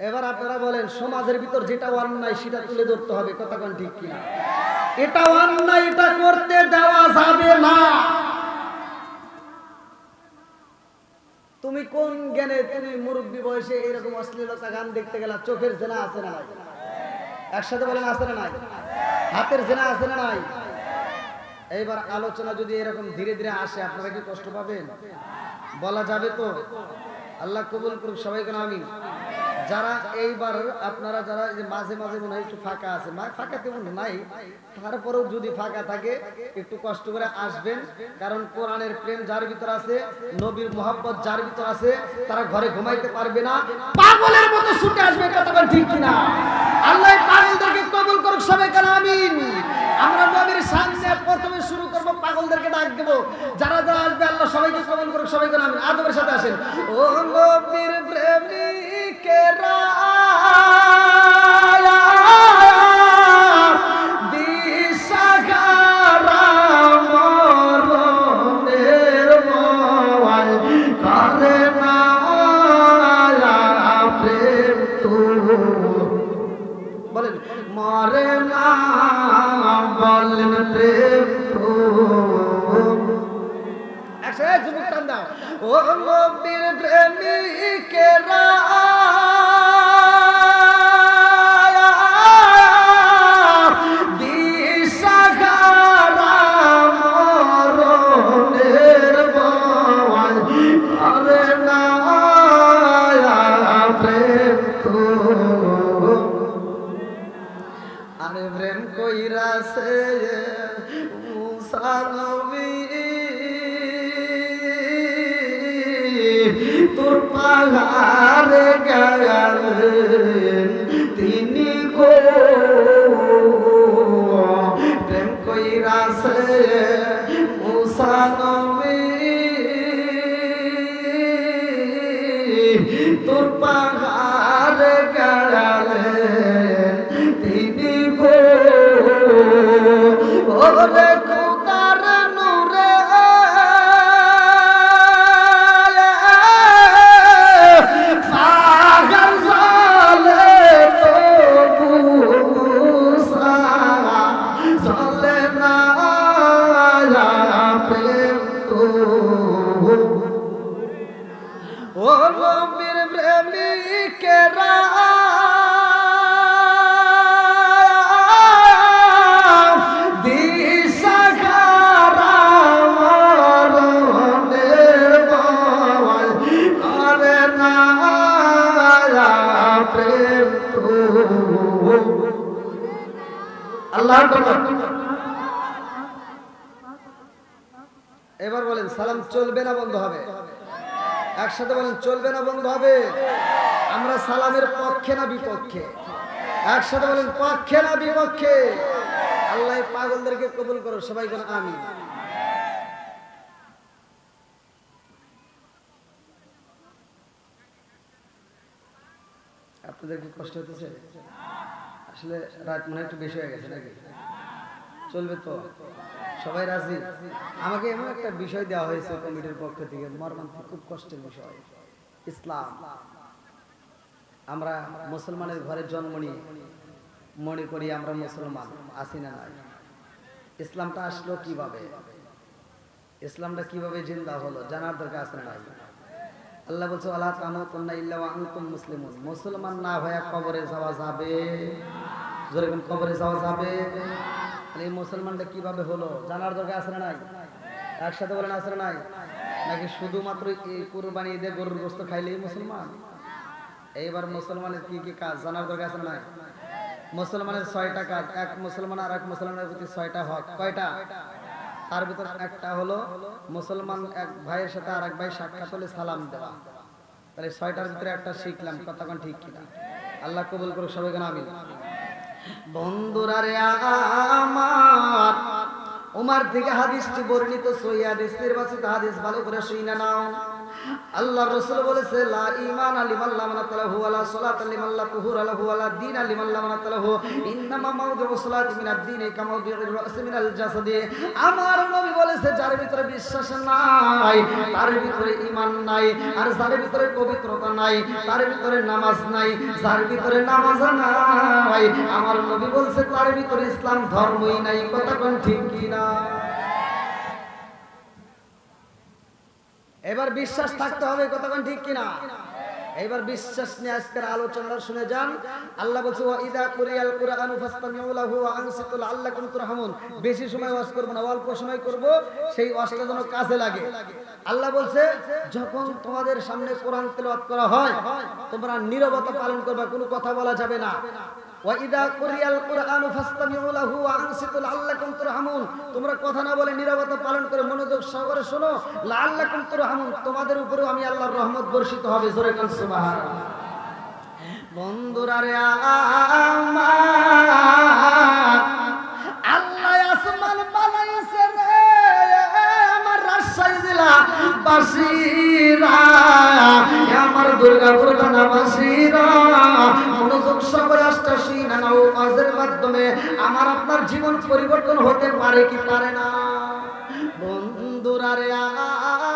এবার আপনারা বলেন, সমাজের ভিতর যেটা অন্যায় সেটা তুলে ধরতে হবে, কথা কোন ঠিক কিনা? এটা অন্যায়, এটা করতে দেওয়া যাবে না। তুমি কোন জ্ঞানে তুমি মুরব্বী বয়সে এরকম অশ্লীলতা গান দেখতে গেলা? চোখের জেনা আছে না নাই? একসাথে বলেন আছে না নাই? হাতের জেনা আছে না নাই? এইবার আলোচনা যদি এরকম ধীরে ধীরে আসে, আপনারা কি কষ্ট পাবেন? বলা যাবে তো? আল্লাহ কবুল করুক সবাইকে, আমিন। যারা এইবার আপনারা যারা মাঝে মাঝে মনে হয় একটু ফাঁকা আছে, ফাঁকা তেমন নাই, তারপরেও যদি ফাঁকা থাকে একটু কষ্ট করে আসবেন, কারণ কোরআনের প্রেম যার ভিতর আছে, নবীর মোহাব্বত যার ভিতর আছে, তারা ঘরে ঘুমাইতে পারবে না, পাগলের মতো ছুটে আসবে, কথা ঠিক কিনা? আল্লাহ পাগলদেরকে কবুল করুক সবাইকে, আমিন। আমরা নবীর সামনে প্রথমে শুরু করব, পাগলদেরকে ডাক দেব, যারা যারা আসবে আল্লাহ সবাইকে কবুল করুক সবাইকে, আমিন। আদবের সাথে আসেন। ও নবীর প্রেমিকেরা দিশাহারা বলেন মরে না বলেন প্রেম তো একসাথে যুবক টান দাও ও নবীর প্রেমিকেরা দিশাহারা মরণের ভয় করে না প্রেম তো আরে প্রেম কইরাছে মুসা নবী তোর পাহাড়ে গেলেন তিনি গো প্রেম কইরাছে মুসা নবী তোর পাহাড়ে গেলেন তিনি গো ওরে খুদার নূরে পাগল চলে তবু চলে না প্রেম তো ও নবীর প্রেমিকেরা দিশাহারা মরণের ভয় করে না প্রেম তো আল্লাহর কথা। এবার বলেন সালাম চলবে না বন্ধ হবে? একসাথে বলেন চলবে না বন্ধ হবে? আমরা সালামের পক্ষে না বিপক্ষে? একসাথে বলেন পক্ষে না বিপক্ষে? আল্লাহ পাগলদেরকে কবুল করো, সবাই বলেন আমিন। আপনাদের কি কষ্ট হতেছে? আসলে রাত মনে একটু বেশি হয়ে গেছে নাকি? চলবে তো? সবাই রাজি? আমাকে এমন একটা বিষয় দেওয়া হয়েছে কমিটির পক্ষ থেকে, মর্মান্তিক খুব কষ্টের বিষয়। ইসলাম, আমরা মুসলমানের ঘরে জন্ম নিয়ে মনে করি আমরা মুসলমান, আছি না নাই? ইসলামটা আসলো কিভাবে, ইসলামটা কিভাবে জিন্দা হলো জানার দরকার আছে না নাই? আল্লাহ বলছে ওয়ালা তামুতুন্না ইল্লা ওয়া আনতুম মুসলিমুন। মুসলমান না হয়ে কবরে যাওয়া যাবে? জোরে কোন কবরে যাওয়া যাবে? এই মুসলমানটা কিভাবে হলো জানার দরকার আছে না নাই? একসাথে বলেন আছে না নাই? নাকি শুধুমাত্র এই কুরবানি ঈদে গরুর গোশত খাইলেই মুসলমান? এইবার মুসলমানের কি কি কাজ জানার দরকার আছে না নাই? মুসলমানের 6টা কাজ, এক মুসলমান আর এক মুসলমানের প্রতি 6টা হক। কয়টা? তার ভিতর একটা হলো মুসলমান এক ভাইয়ের সাথে আর এক ভাই সাক্ষাৎ হলে সালাম দেওয়া। তাহলে 6টার ভিতরে একটা শিখলাম, কতক্ষণ ঠিক কিনা? আল্লাহ কবুল করুক, সবাই কেন আমিন। বন্ধুরা রে আমার, উমার থেকে হাদিসটি বর্ণিত, সহিহ হাদিস, নির্বাচিত হাদিস, ভালো করে শুনে নাও। আল্লাহ রাসূল বলেছে লা ঈমান লিমান লা মানাত লাহু ওয়ালা সালাত লিমান লা তুহুরা লাহু ওয়ালা দীন লিমান লা মানাত লাহু ইন্নামা মাওদিউ সালাতি মিনাদ দীনি কামাউদিউর রাস মিনাল জাসাদি। আমার নবী বলেছে যার ভিতরে বিশ্বাস নাই তার ভিতরে ঈমান নাই, আর যার ভিতরে পবিত্রতা নাই তার ভিতরে নামাজ নাই, যার ভিতরে নামাজ নাই আমার নবী বলেছে তার ভিতরে ইসলাম ধর্মই নাই। কথা কোন ঠিক কি না? এবার বিশ্বাস থাকতে হবে, কতক্ষণ ঠিক কিনা? এবার বিশ্বাস নিয়ে আজকের আলোচনাটা শুনে যান। আল্লাহ বলছে ওয়া ইযা কুরিয়াল কুরআনু ফাসতামিউ লাহু ওয়া আনসিতু লাআল্লাকুম তুরহামুন। বেশি সময় ওয়াজ করব না, অল্প সময় করব, সেই ওয়াজটা যেন কাজে লাগে। আল্লাহ বলছে যখন তোমাদের সামনে কোরআন তেলাওয়াত করা হয় তোমরা নীরবতা পালন করবে, কোনো কথা বলা যাবে না। ওয়া ইযা কুরিয়াল কুরআনু ফাসতামিউ লাহু ওয়া আনসিতু লাআল্লাকুম তুরহামুন। তোমরা কথা না বলে নীরবতা পালন করে মনোযোগ সহকারে শোনো, লাআল্লাকুম তুরহামুন, তোমাদের উপরেও আমি আল্লাহর রহমত বর্ষিত হবে। জোরে বল সুবহানাল্লাহ। বন্ধুরা রে আমার, আল্লাহ আসমান বানাইছে রে আমার রাজশাহী জেলা বাসীরা, আমার দুর্গাপুর থানা বাসীরা, মনোযোগ সহকারে আজটা শুনে নাও। ওয়াজের মাধ্যমে আমার আপনার জীবন পরিবর্তন হতে পারে কি পারে না? বন্ধুরা রে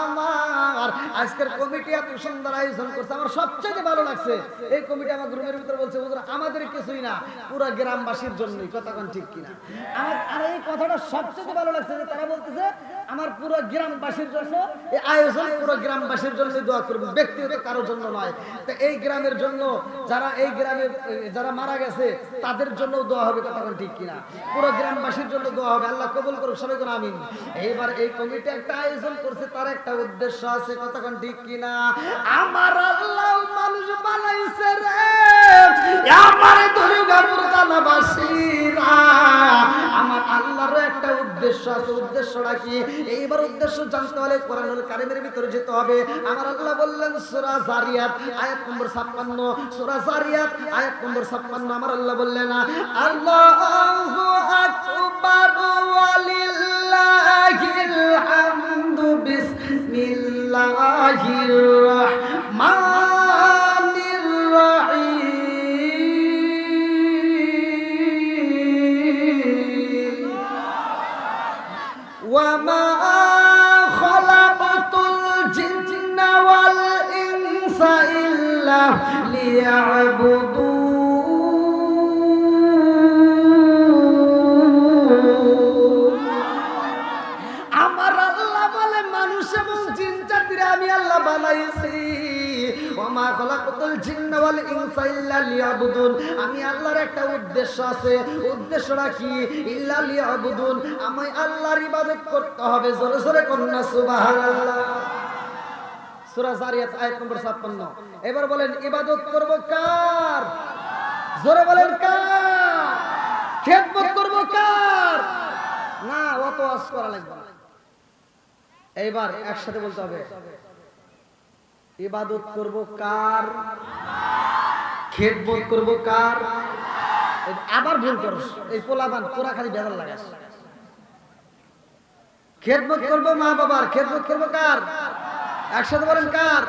আমার, আজকের কমিটি এত সুন্দর আয়োজন করছে, আমার সবচেয়ে ভালো লাগছে। এই কমিটি আমার রুমের ভিতরে বলছে হুজুর আমাদের কিছুই না, পুরো গ্রামবাসীর জন্যই। কথা কোন ঠিক কিনা? আর এই কথাটা সবচেয়ে ভালো লাগছে যে তারা বলতেছে আমার পুরো গ্রামবাসীর জন্য এই আয়োজন, পুরো গ্রামবাসীর জন্য দোয়া করবেন, ব্যক্তিগত কারোর জন্য নয়। তো এই গ্রামের জন্য, যারা এই গ্রামে যারা মারা গেছে তাদের জন্য দোয়া হবে। কথা কোন ঠিক কিনা? পুরো গ্রামবাসীর জন্য দোয়া হবে, আল্লাহ কবুল করুক, সবাই কোন আমিন। এইবার এই কমিটি একটা আয়োজন করছে, তার একটা উদ্দেশ্য আছে। কথা কোন ঠিক কিনা? আমার আল্লাহ মানুষ বানাইছে রে, আমার দুর্গাপুর জানাবাসীরা, আমার আল্লাহর একটা উদ্দেশ্য আছে। উদ্দেশ্যটা কি? এইবার উদ্দেশ্য জানতে হলে কোরআনুল কারীমের ভিতরে যেতে হবে। আমার আল্লাহ বললেন সূরা জারিয়াত আয়াত নম্বর 56, সূরা জারিয়াত আয়াত নম্বর 56, আমার আল্লাহ বললেন আল্লাহু আকবার ওয়ালিল্লাহিল হামদু বিসমিল্লাহির রাহমানির রাহিম ওয়া মা খালাকাতুল জিন্না ওয়াল ইনসা ইল্লা লিয়াবুদুন। আমার আল্লাহ বলে মানুষ এবং জিন জাতিরে আমি আল্লাহ বানাইছি। ওয়া মা খালাকাতুল জিন্না ওয়াল ইনসা ইল্লা লিয়াবুদুন। আমি আল্লাহর একটা উদ্দেশ্য আছে। উদ্দেশ্যটা কি? ইল্লা লিয়াবুদুন, আমি আল্লাহর ইবাদত করতে হবে। জোরে জোরে করুন না সুবহানাল্লাহ। সূরা জারিয়াত আয়াত নম্বর 56। এবার বলেন ইবাদত করব কার? জোরে বলেন কার? খেদমত করব কার? না অত ওয়াজ করা লাগবে না, এইবার একসাথে বলতে হবে ইবাদত করব কার? খেদমত করব কার? আবার ভুল করস, এই পোলাবান তোরা খালি বেজার লাগাস। খেদমত করব মা বাবার, খেদমত করব কার? একসাথে বলেন কার?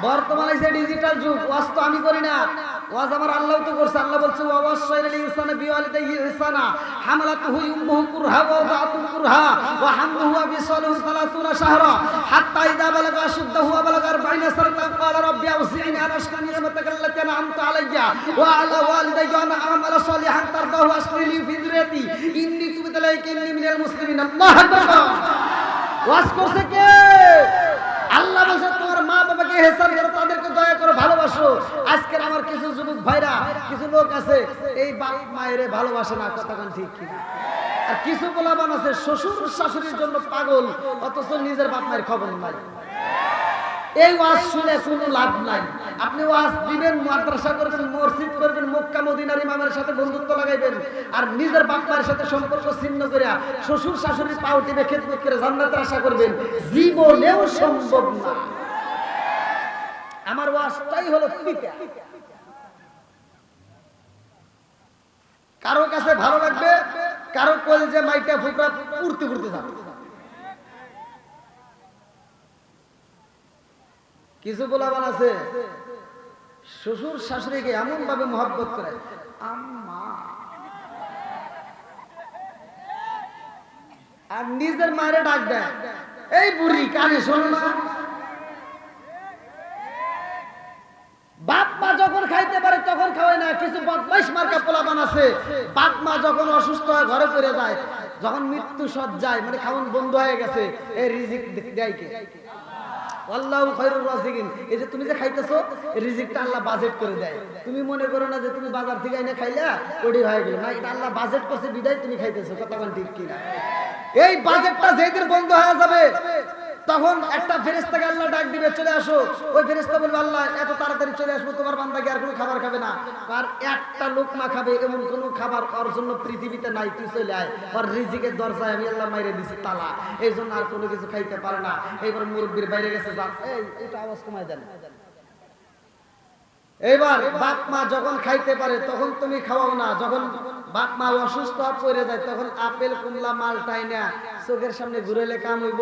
বর্তমানে যে ডিজিটাল যুগ, ওয়াজ তো আমি করি না, ওয়াজ আমার আল্লাহ তো করছে। আল্লাহ বলছে ওয়া ওয়াসাইনাল ইনসানা বিওয়ালিদাইহি ইহসানা হামালাতুহু উম্মুহু কুরহা ওয়া ওয়াদাতুহু কুরহা ওয়া হামলুহু ওয়া ফিসালুহু 30 শাহরা হাত্তা ইযা বালাগা আশুদ্দাহু ওয়া বালাগা 40 সানাতান ক্বালা রাব্বি আউযি'নি আন আশকুরা নি'মাতাকা আল্লাতী আন'আমতা আলাইয়া ওয়া আলা ওয়ালিদাইয়া ওয়া আন আমালা সালিহান তারদাহু ওয়াসলি লি ফি যুররিয়াতি ইন্নী তুবতু ইলাইকা ইন্নী মিনাল মুসলিমিন। আল্লাহু আকবার। ওয়াজ করছে কে? আল্লাহ বলছে তোমার মা বাবাকে ইহসান করো, তাদেরকে দয়া করো, ভালোবাসো। আজকের আমার কিছু যুবক ভাইরা, কিছু লোক আছে এই বাপ মায়েরে ভালোবাসে না। কথা কোন ঠিক কিনা? আর কিছু পোলাপান আছে শ্বশুর শাশুড়ির জন্য পাগল, অথচ নিজের বাপ মায়ের খবর নাই। এই ওয়াজ শুনে কোনো লাভ নাই। আপনি ওয়াজ দিবেন, মাদ্রাসা করবেন, মসজিদ করবেন, মক্কা মদিনার ইমামের সাথে বন্ধুত্ব লাগাইবেন, আর নিজের বাপ মায়ের সাথে সম্পর্ক ছিন্ন করে শ্বশুর শাশুড়ির পাও টিপে খেদমত করে জান্নাতের আশা করবেন, জীবনেও সম্ভব না। আমার ওয়াজটাই হলো ফিকা। কারো কাছে ভালো লাগবে, কারো কলজে মাইটা ফুকরা পুরতে পুরতে যাবে। কিছু পোলাপান আছে শ্বশুর শাশুড়িকে এমন ভাবে মহব্বত করে, আম্মা, আর নিজের মায়ের ডাক দেয় এই বুড়ি, কানে শোনো না। বাপ মা যখন খাইতে পারে তখন খাওয়ায় না। কিছু বদমাইশ মার্কা পোলাপান আছে, বাপ মা যখন অসুস্থ হয় ঘরে পড়ে যায়, যখন মৃত্যু সজ্জায় মানে খাওয়ান বন্ধ হয়ে গেছে, এই রিজিক দেয় কে? আল্লাহু খায়রুর রাযিকিন। এই যে তুমি যে খাইতেছো, এই রিজিকটা আল্লাহ বাজেট করে দেয়। তুমি মনে করো না যে তুমি বাজার থেকে এনে খাইলা ওডি হয়ে গেল, না, এটা আল্লাহ বাজেট করছে বিদায় তুমি খাইতেছো। কথা বল ঠিক কিনা? এই বাজেটটা যেদিন বন্ধ হয়ে যাবে তখন একটা ফেরেশতাকে আল্লাহ ডাক দিবে, চলে আসো। ওই ফেরেশতা বলবে আল্লাহ এত তাড়াতাড়ি চলে আসবো, তোমার বান্দা কি আর কোনো খাবার খাবে না? আর একটা লোকমা খাবে, এমন কোনো খাবার ওর জন্য পৃথিবীতে নাই, তুই চলে আয়। ওর রিজিকের দরজায় আমি আল্লাহ মাইরে দিছি তালা, এই জন্য আর কোনো কিছু খাইতে পারে না। এইবার মুরব্বির বাইরে গেছে, যান এটা আওয়াজ কমায় দেন। এইবার বাপ মা যখন খাইতে পারে তখন তুমি খাওয়াও না। যখন বাপ মা অসুস্থ পড়ে যায় তখন আপেল কমলা মালটাই না চোখের সামনে ঘুরেলে কাম হইব।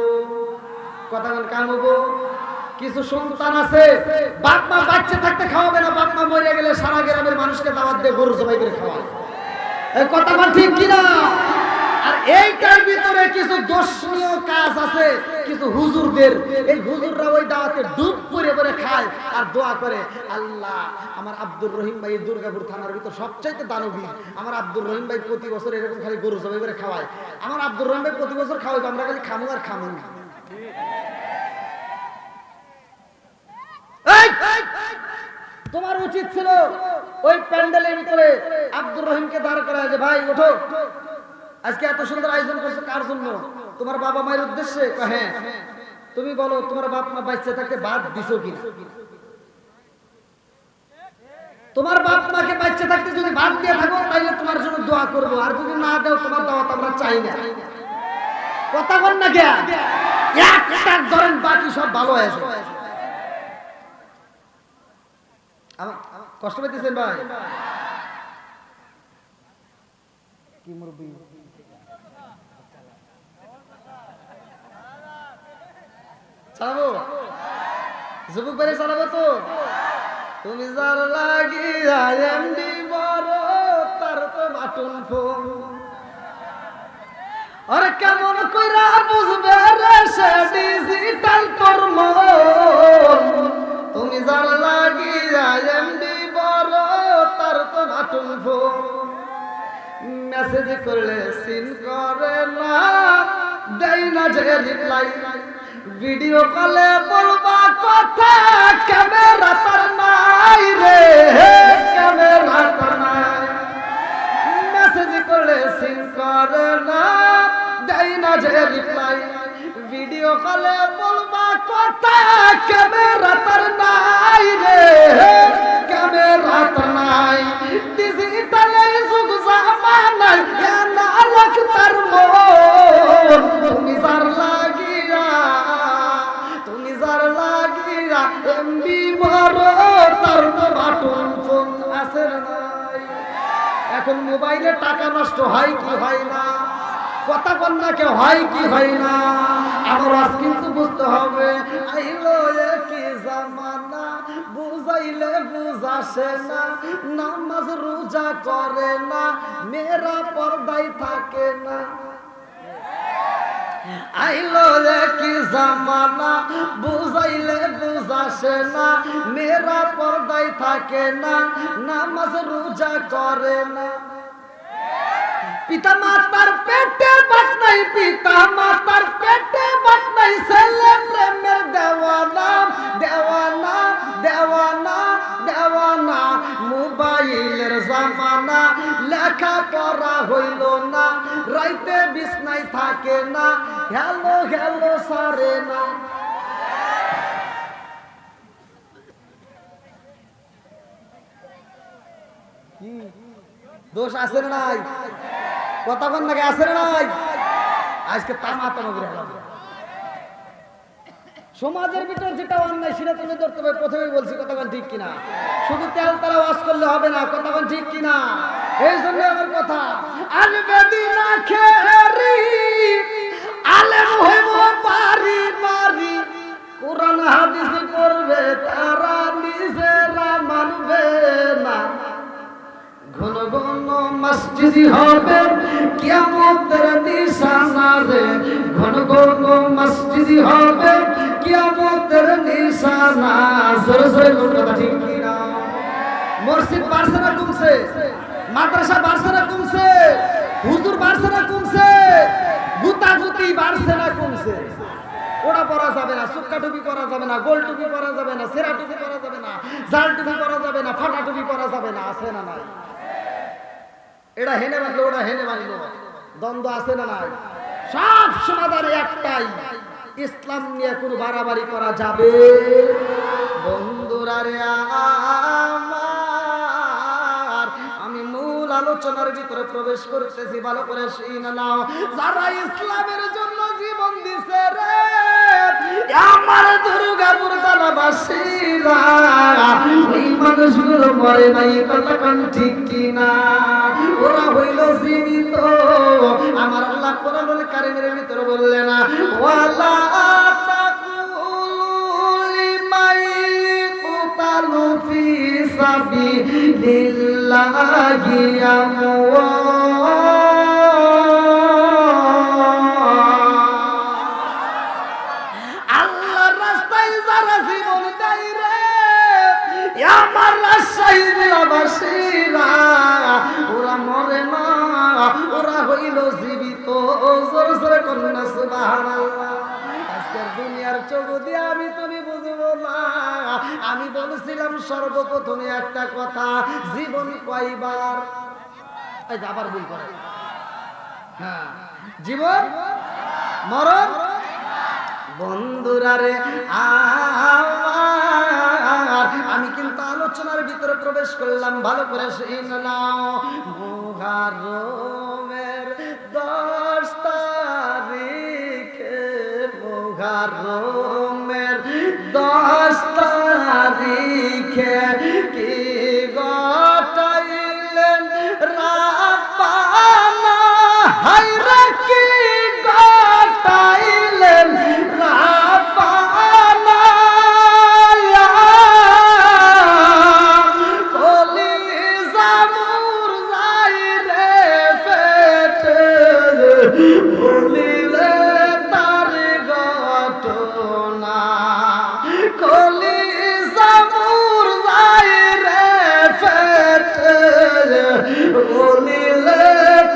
কথা বল, কাম হইব। কিছু সন্তান আছে বাপ মা বাচ্চা থাকতে খাওয়াবে না, বাপ মা মরে গেলে সারা গ্রামের মানুষকে দাওয়াত দিয়ে গরু জবাই করে খাওয়ায়। এই কথা বল ঠিক কিনা? আর এইটার ভিতরে কিছু দর্শনীয় কাজ আছে কিছু হুজুরদের। এই হুজুররা ওই দাওয়াতে ডুব করে করে খায় আর দোয়া করে, আল্লাহ আমার আব্দুর রহিম ভাই দুর্গাপুর থানার ভিতর সবচাইতে দানবী, আমার আব্দুর রহিম ভাই প্রতি বছর এরকম খালি গরু জবাই করে খাওয়ায়, আমার আব্দুর রহিম ভাই প্রতি বছর খাওয়াই, আমরা খালি খামু আর খামু। তোমার উচিত ছিল ওই প্যান্ডেলের ভিতরে আব্দুর রহিমকে দাঁড় করা, যে ভাই ওঠো, আজকে এত সুন্দর আয়োজন করছো কার জন্য? তোমার বাবা মায়ের উদ্দেশ্যে? হ্যাঁ। তুমি বলো তোমার বাপ মা বাচ্চা থাকতে বাদ দিছো কি? তোমার বাপ মাকে বাচ্চা থাকতে যদি বাদ দিয়ে থাকো তাহলে তোমার জন্য দোয়া করবো, আর যদি না দাও তোমার দাওয়াত আমরা চাই না। কথা বল না কে? একটা ধরেন বাকি সব ভালো আছে। কষ্ট পেতেছেন ভাই? কি মুরব্বি চালাবো, যুবক বেড়ে চালাবো তো। তুমি যার লাগিয়া এমডি বড় তার তো বাটন ফোন, আরে কেমন কইরা বুঝবে রে সে ডিজিটাল তোর মন। তুমি যার লাগিয়া এমডি বড় তার তো বাটন ফোন, মেসেজ করলে সিন করে না, দেই না যে রিপ্লাই, ভিডিও কলে বলবা কথা ক্যামেরা তার নাই রে, ক্যামেরা তার নাই, মেসেজ করলে সিন করে না, দেই না যে রিপ্লাই, ভিডিও কলে বলবা কথা ক্যামেরা তার নাই রে, ক্যামেরা তার নাই, ডিজিটালে যুগ জামানায় না লাখ তার মন। তুমি যার লাগিয়া এমবি বড় তার বাটন ফোন আছে নাই। এখন মোবাইলে টাকা নষ্ট হয় কি হয় না? কথা কন্যাকে হয় কি হয় না? আমার আজ কিন্তু বুঝতে হবে, আইলো কি জামানা, বুঝাইলে বুঝাসে না, নামাজ রোজা করে না, মেয়েরা পর্দায় থাকে না। আইলো কি জামানা, বুঝাইলে বুঝাসে না, মেয়েরা পর্দায় থাকে না, নামাজ রোজা করে না। পিতা মাতার পেটে বাত নাই, পিতা মাতার পেটে বাত নাই, ছেলে প্রেমের দেওয়ানা, দেওয়ানা, দেওয়ানা, দেওয়ানা। মোবাইলের জামানা, লেখা পড়া হইল না, রাইতে বিছনায় থাকে না, হ্যালো হ্যালো সারে না। দোষ আছে না নাই? কথা বল নাকি আছে না নাই? আজকে তামা তামা করে সমাজের ভিতর যেটা অন্যায় সেটা তুমি ধরতে হবে। প্রথমেই বলছি কথাগণ ঠিক কিনা? শুধু তেল তারা ওয়াজ করলে হবে না, কথাগণ ঠিক কিনা? এই জন্য আমার কথা, আসবে দিন আখেরি আলেম হইব বাড়ি বাড়ি, কোরআন হাদিস পড়বে তারা নিজেরা মানবে না, ঘন ঘন মসজিদ হবে কিয়ামতের নিশানা রে, ঘন ঘন মসজিদ হবে কিয়ামতের নিশানা। জোরে জোরে কথা ঠিক কিনা? মসজিদ বাড়ছে না কমছে? মাদ্রাসা বাড়ছে না কমছে? হুজুর বাড়ছে না কমছে? গুতাগুতি বাড়ছে না কমছে? ওটা পরা যাবে না, সুক্কা টুপি পরা যাবে না, গোল টুপি পরা যাবে না, সেরা টুপি পরা যাবে না, জাল টুপি পরা যাবে না, ফাটা টুপি পরা যাবে না, আছে না নাই? এটা হেনে মানলো ওটা হেনে মানলো, দ্বন্দ্ব আছে না নাই? সব সমাধান একটাই, ইসলাম নিয়ে কোনো বাড়াবাড়ি করা যাবে। বন্ধুরা রে আমার, আমি মূল আলোচনার ভিতরে প্রবেশ করতেছি, ভালো করে শুনে নাও। যারা ইসলামের জন্য জীবন দিছে রে আমার দুর্গাপুর জনবাসীরা, ওই মানুষগুলো মরে নাই, কথা কোন ঠিক কিনা? ওরা হইল জীবিত। আমার আল্লাহ কোরআনুল কারীমের ভিতরে বললেন, ওয়ালা তাকুলু লিমান ইকতালু ফি সাবিলিল্লাহি আমওয়াত কন্যা সুবহানাল্লাহ। আজকের দুনিয়ার চোখ দিয়ে আমি তুমি বুঝবো না। আমি বলেছিলাম সর্বপ্রথমে একটা কথা, জীবন কয়বার, এই যে আবার ভুল করে, হ্যাঁ জীবন মরণ। বন্ধুরা রে আমার, আমি কিন্তু আলোচনার ভিতরে প্রবেশ করলাম, ভালো করে শুনে নাও। মুহররমের 10 তারিখে, মুহররমের 10 তারিখে কি গটাইলেন রাব্বানা, হায়রে কি গটাইলেন রাব্বানা, কলিজা মুর যাই রে পেটে, বলিলে তার ঘটনা, কলিজা মুর যাই রে পেটে, বলিলে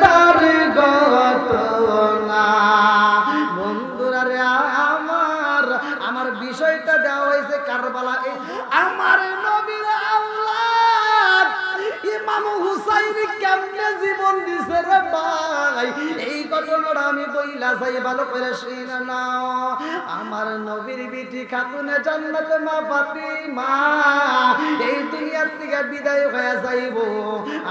তার ঘটনা। বন্ধুরা রে আমার, আমার বিষয়টা দেওয়া হয়েছে কারবালা। আমার নবীর আওলাদ ইমাম হুসাইন কেমনে জীবন দিছে রে ভাই, এই ঘটনাটা আমি বইলা যাই, ভালো করে শুনে নাও। আমার নবীর বিটি খাতুনে জান্নাতে মা ফাতিমা এই দুনিয়ার থেকে বিদায় হয়ে যাইব।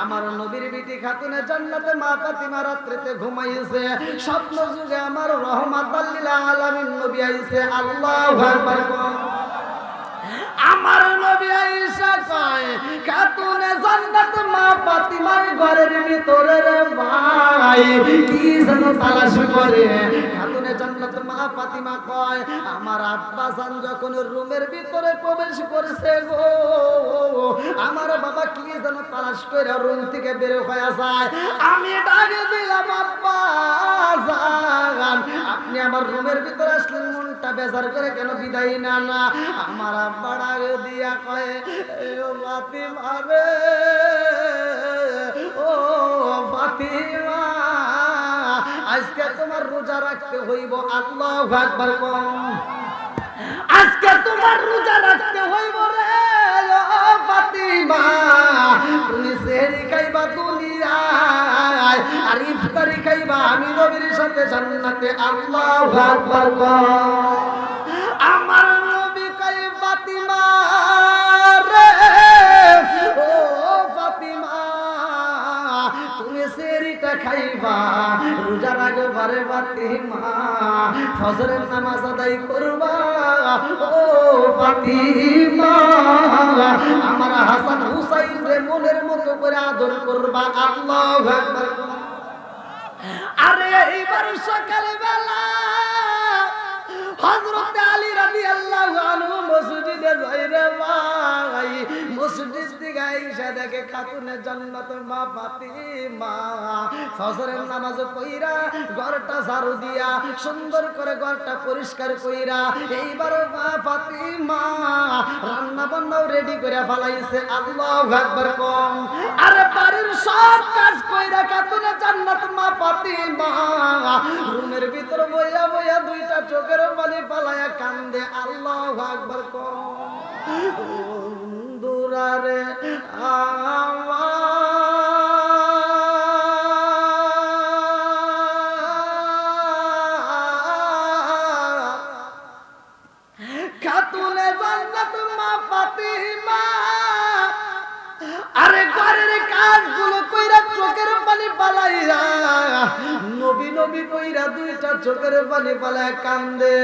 আমার নবীর বিটি খাতুনে জান্নাতে মা ফাতিমা রাত্রিতে ঘুমাইছে, স্বপ্ন যুগে আমার রহমাতুল লিল আলামিন নবী আইছে। আল্লাহু আকবার। আমার নবী আয়েশা কয়, খাতুনে জান্নাত মা ফাতিমার ঘরের ভিতরে রে ভাই কি যেন তালাশ করে। খাতুনে জান্নাত মা ফাতিমা কয়, আমার আব্বা জান যখন রুমের ভিতরে প্রবেশ করেছে গো, আমার বাবা কি যেন তালাশ করে রুম থেকে বের হয়ে যায়। আমি ডাকে দিলাম, আব্বা জান আপনি আমার রুমের ভিতরে আসলেন, মনটা বেজার করে কেন বিদায় না না? আমার আব্বা ডাকে দিয়া কয়, ও ফাতিমা রে, ও ফাতিমা আজকে তোমার রোজা রাখতে হইব। আল্লাহু আকবার। আজকে তোমার রোজা রাখতে হইব রে ও ফাতিমা, তুমি সেহরি খাইবা দুনিয়ায় আর ইফতারি খাইবা আমি নবীর সাথে জান্নাতে। আল্লাহু আকবার। আমার নবী কয়, ফাতিমা রে, ও ফাতিমা তুমি সেহরিটা খাইবা, রোজা রাখবা রে ফাতিমা, ফজরের নামাজ আদায় করবা ও ফাতিমা, আমার হাসান হুসাইন রে মনের মতো করে আদর করবা। আল্লাহু আকবার। আরে এইবার সকালে বেলা হযরত আলী রাদিয়াল্লাহু আনহু মসজিদে যাই রে ভাই, মসজিদ থেকে আইসা দেখে খাতুনে জান্নাত মা ফাতিমা ফজরের নামাজ পড়া ঘরটা ঝাড়ু দিয়া সুন্দর করে ঘরটা পরিষ্কার কইরা এইবার মা ফাতিমা রান্না বান্নাও রেডি করে ফেলাইছে। আল্লাহু আকবার কম। আরে বাড়ির সব কাজ কইরা খাতুনে জান্নাত মা ফাতিমা রুমের ভিতর বইয়া বইয়া দুইটা চোখের পানি পালায়া কান্দে। আল্লাহু আকবার কম। দুরারে খাতুনে জান্নাত মা ফাতিমা আরে ঘরের কাজগুলো কইরা চোখের পানি পালাইয়া নবী নবী কইরা দুইটা চোখের পানি পালায়া কান্দে।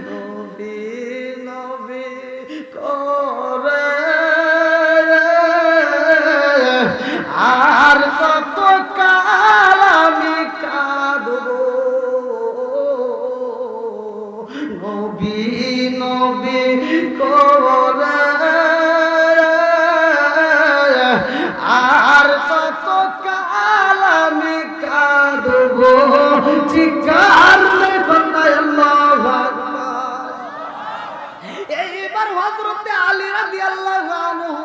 নবী নবী করে আর কত কাল আমি কাঁদবো, নবী নবী করে আর কত কাল আমি কাঁদবো, চিৎকার করে আল্লাহু আকবার। এইবার হযরত আলী রাদিয়াল্লাহু আনহু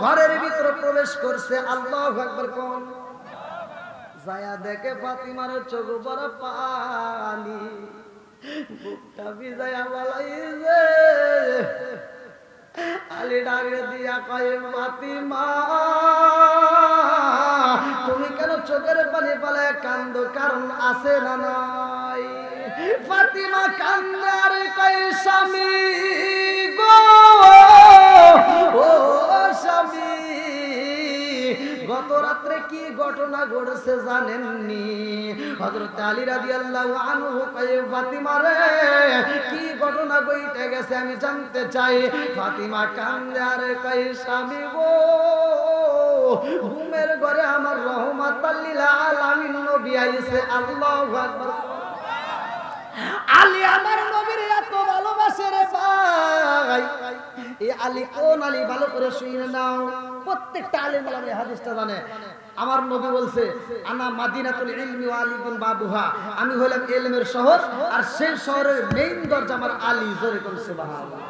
ঘরের ভিতরে প্রবেশ করছে। আল্লাহু আকবার কোন যায়া দেখে ফাতিমার চোখ বড় পানি, বুকটা ভিজায়া বলাইছে। আলী ডাকে দিয়া কয় ফাতিমা তুমি কেন চোখের পানি ফেলে কান্দো, কারণ আছে না নাই? ফাতিমা কান্দে আর কয় স্বামী গো, ও স্বামী গত রাত্রে কি ঘটনা ঘটেছে জানেননি? হযরত আলী রাদিয়াল্লাহু আনহু কয় ফাতিমা রে কি ঘটনা ঘটে গেছে আমি জানতে চাই। ফাতিমা কান্দে আর কয় স্বামী গো, ঘুমের ঘরে আমার রহমাতাল লিল আলামিন নবী আইছে। আল্লাহু আকবার। আলী আমার নবীর এত ভালোবাসে রে ভাই। এই আলী কোন আলী ভালো করে শুনে নাও, প্রত্যেকটা আলেম আলেম এই হাদিসটা জানে। আমার নবী বলছে আনা মাদিনাতুল ইলমি ওয়া আলী বিন বাবুহা, আমি হলাম ইলমের শহর আর সেই শহরের মেইন দরজা আমার আলী। জোরে করে সুবহানাল্লাহ।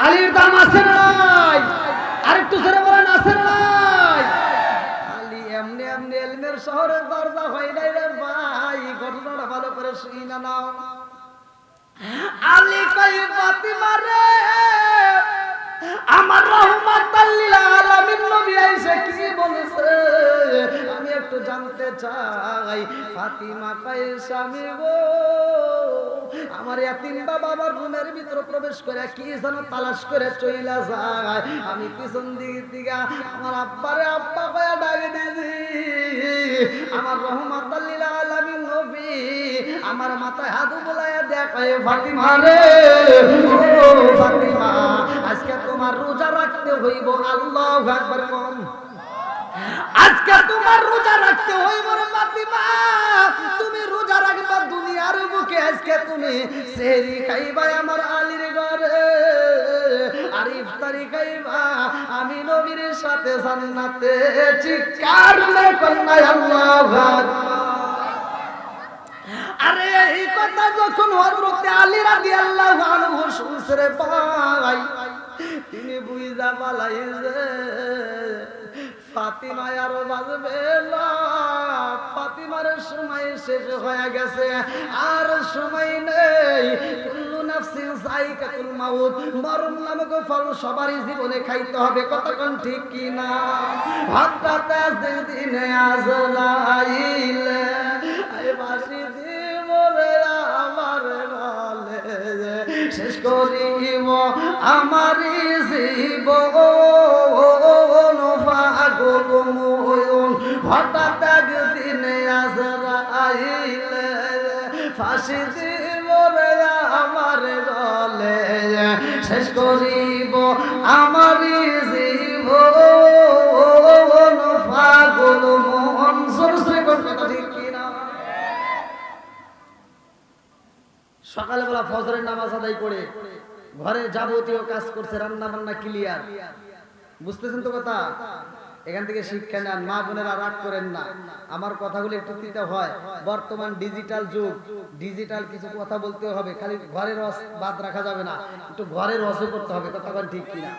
আলীর দাম আছে না নাই? আরেকটু জোরে বলেন আছে না নাই? আলী এমনি এমনি ইলমের শহরের দরজা হয় নাই রে ভাই, ঘটনাটা ভালো করে শুনে নাও। আলী কই ফাতিমা রে আমার রহমাতাল লিল আলামিন নবী আইছে কি বলেছে আমি একটু জানতে চাই। ফাতিমা কই স্বামী গো, আমার ইয়াতিম বাবা আমার রুমের ভিতর প্রবেশ করে কি যেন তালাশ করে চইলা যায়। আমি পিছন দিক দিকে আমার আব্বারে আব্বা কয়া ডাকে দিয়েছি। আমার রহমাতাল লিল আলামিন নবী আমার মাথায় হাত বুলাইয়া দেয়া কয় ফাতিমা রে, ও ফাতিমা আজকে তোমার রোজা রাখতে হইব। আল্লাহু আকবার। কম আজকে তোমার রোজা রাখতে হইব রে ফাতিমা, তুমি রোজা রাখবা দুনিয়ার বুকে। আজকে তুমি সেহরি খাইবা আমার আলীর ঘরে, আর ইফতারি খাইবা আমি নবীর সাথে জান্নাতে। চিৎকার মে কন্যা আল্লাহু আকবার। আরে এই কথা যখন হযরত আলী রাদিয়াল্লাহু আনহু শুনছে রে ভাই, তিনি বুঝা পালাইছে ফাতিমা আর বাঁচবে না, ফাতিমার সময় শেষ হয়ে গেছে, আর সময় নেই। কুল্লু নাফসিন যায়িকাতুল মাউত, মরণ নামক ফল সবারই জীবনে খাইতে হবে। কতক্ষণ ঠিক কি না? হঠাৎ দিনে আজরাইল আই বাসি দিব রে আমার গলে, শেষ করিব আমারই জীবন পাগল ময়ূন। হঠাৎ একদিনে আজরাইল ফাঁসি দিব রে আমার গলে, শেষ করিব আমারই জীবন পাগল মন। সরসরে কথা ঠিক কিনা? সকালবেলা ফজরের নামাজ আদায় করে ঘরের যাবতীয় কাজ করছে, রান্না বান্না ক্লিয়ার। বুঝতেছেন তো কথা? এখান থেকে শিক্ষা নেন। মা বোনেরা রাগ করেন না, আমার কথাগুলো একটু দিতে হয়। বর্তমান ডিজিটাল যুগ, ডিজিটাল কিছু কথা বলতে হবে, খালি ঘরের রস বাদ রাখা যাবে না, একটু ঘরের রসও করতে হবে। কথা বলেন ঠিক কিনা?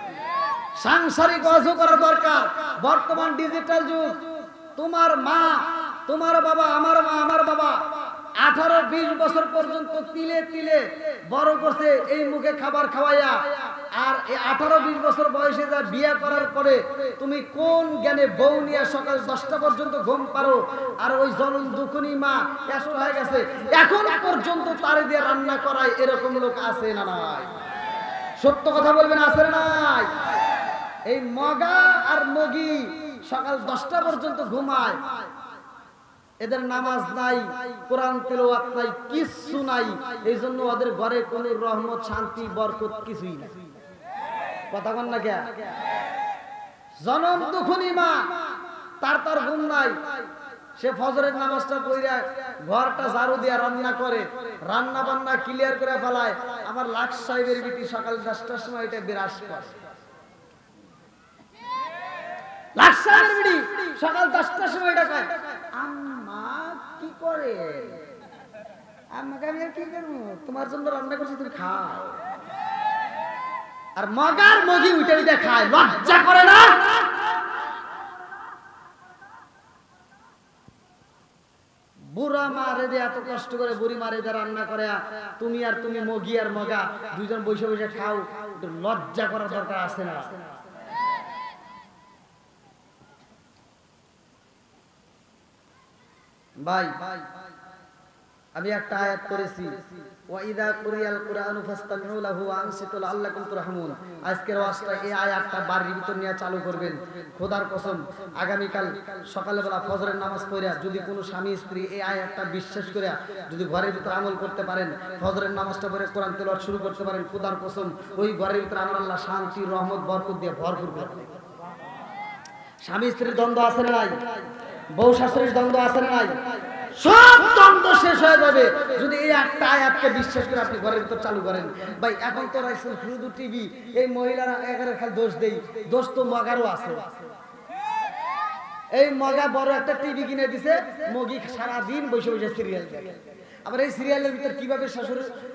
সাংসারিক রসও করা দরকার। বর্তমান ডিজিটাল যুগ, তোমার মা তোমার বাবা, আমার মা আমার বাবা 18-20 বছর পর্যন্ত তিলে তিলে বড় করছে এই মুখে খাবার খাওয়াইয়া, আর এই 18-20 বছর বয়সে যা বিয়ে করার পরে তুমি কোন জ্ঞানে বউ নিয়ে সকাল 10টা পর্যন্ত ঘুম পারো? আর ওই জনম দুখুনি মা কষ্ট হয়ে গেছে, এখন পর্যন্ত তারে দিয়ে রান্না করায়, এরকম লোক আছে না নাই? সত্য কথা বলবেন, আছে না নাই? এই মগা আর মগি সকাল 10টা পর্যন্ত ঘুমায়, এদের নামাজ নাই, কোরআন তেলাওয়াত নাই, কিছু নাই। এই জন্য ওদের ঘরে কোনো রহমত, শান্তি, বরকত কিছুই নাই। কথা বল না কে? জনম দুখুনি মা, তার ঘুম নাই। সে ফজরের নামাজটা পড়িয়া ঘরটা ঝাড়ু দিয়া রান্না করে, রান্না বান্না ক্লিয়ার করে ফেলায়। আমার লাখ সাহেবের বিটি সকাল 10টার সময় এটা বিরাজ করে। লাখ সাহেবের বিটি সকাল 10টার সময় এটা কয়, আম্মা কি করে? আম্মাকে আমি আর কি করবো, তোমার জন্য রান্না করছি, তুমি খাও। আর মগার মগি উঠে উঠে খায়, লজ্জা করে না? বুড়া মারে দিয়ে এত কষ্ট করে বুড়ি মারে দিয়ে রান্না করে, তুমি আর তুমি মগি আর মগা দুইজন বসে বসে খাও, একটু লজ্জা করার দরকার আছে না? ভাই আমি একটা আয়াত করেছি, ওয়াইদা কুরিয়াল কুরআনু ফাসতামিউ লাহু ওয়া আনসিতু লাআল্লাকুম তুরহামুন। আজকের ওয়াজটা এই আয়াতটা বাড়ির ভিতর নিয়ে চালু করবেন। খোদার কসম আগামী কাল সকালবেলা ফজরের নামাজ পড়া যদি কোনো স্বামী স্ত্রী এই আয়াতটা বিশ্বাস করে যদি ঘরের ভিতর আমল করতে পারেন, ফজরের নামাজটা পড়ে কোরআন তেলাওয়াত শুরু করতে পারেন, খোদার কসম ওই ঘরের ভিতর আমার আল্লাহ শান্তি রহমত বরকত দিয়ে ভরপুর করবে। স্বামী স্ত্রীর দ্বন্দ্ব আছে না নাই? বউ শাশুড়ির দ্বন্দ্ব আছে না নাই? সব দ্বন্দ্ব শেষ হয়ে যাবে যদি এই একটা আয়াতকে বিশ্বাস করে আপনি ঘরের ভিতর চালু করেন। ভাই এখন তো রাইছেন শুধু টিভি, এই মহিলারা এগারে খালি দোষ দেই, দোষ তো মগারও আছে। এই মগা বড় একটা টিভি কিনে দিছে, মগি সারাদিন বসে বসে সিরিয়াল দেখে। আবার এই সিরিয়ালের ভিতর কিভাবে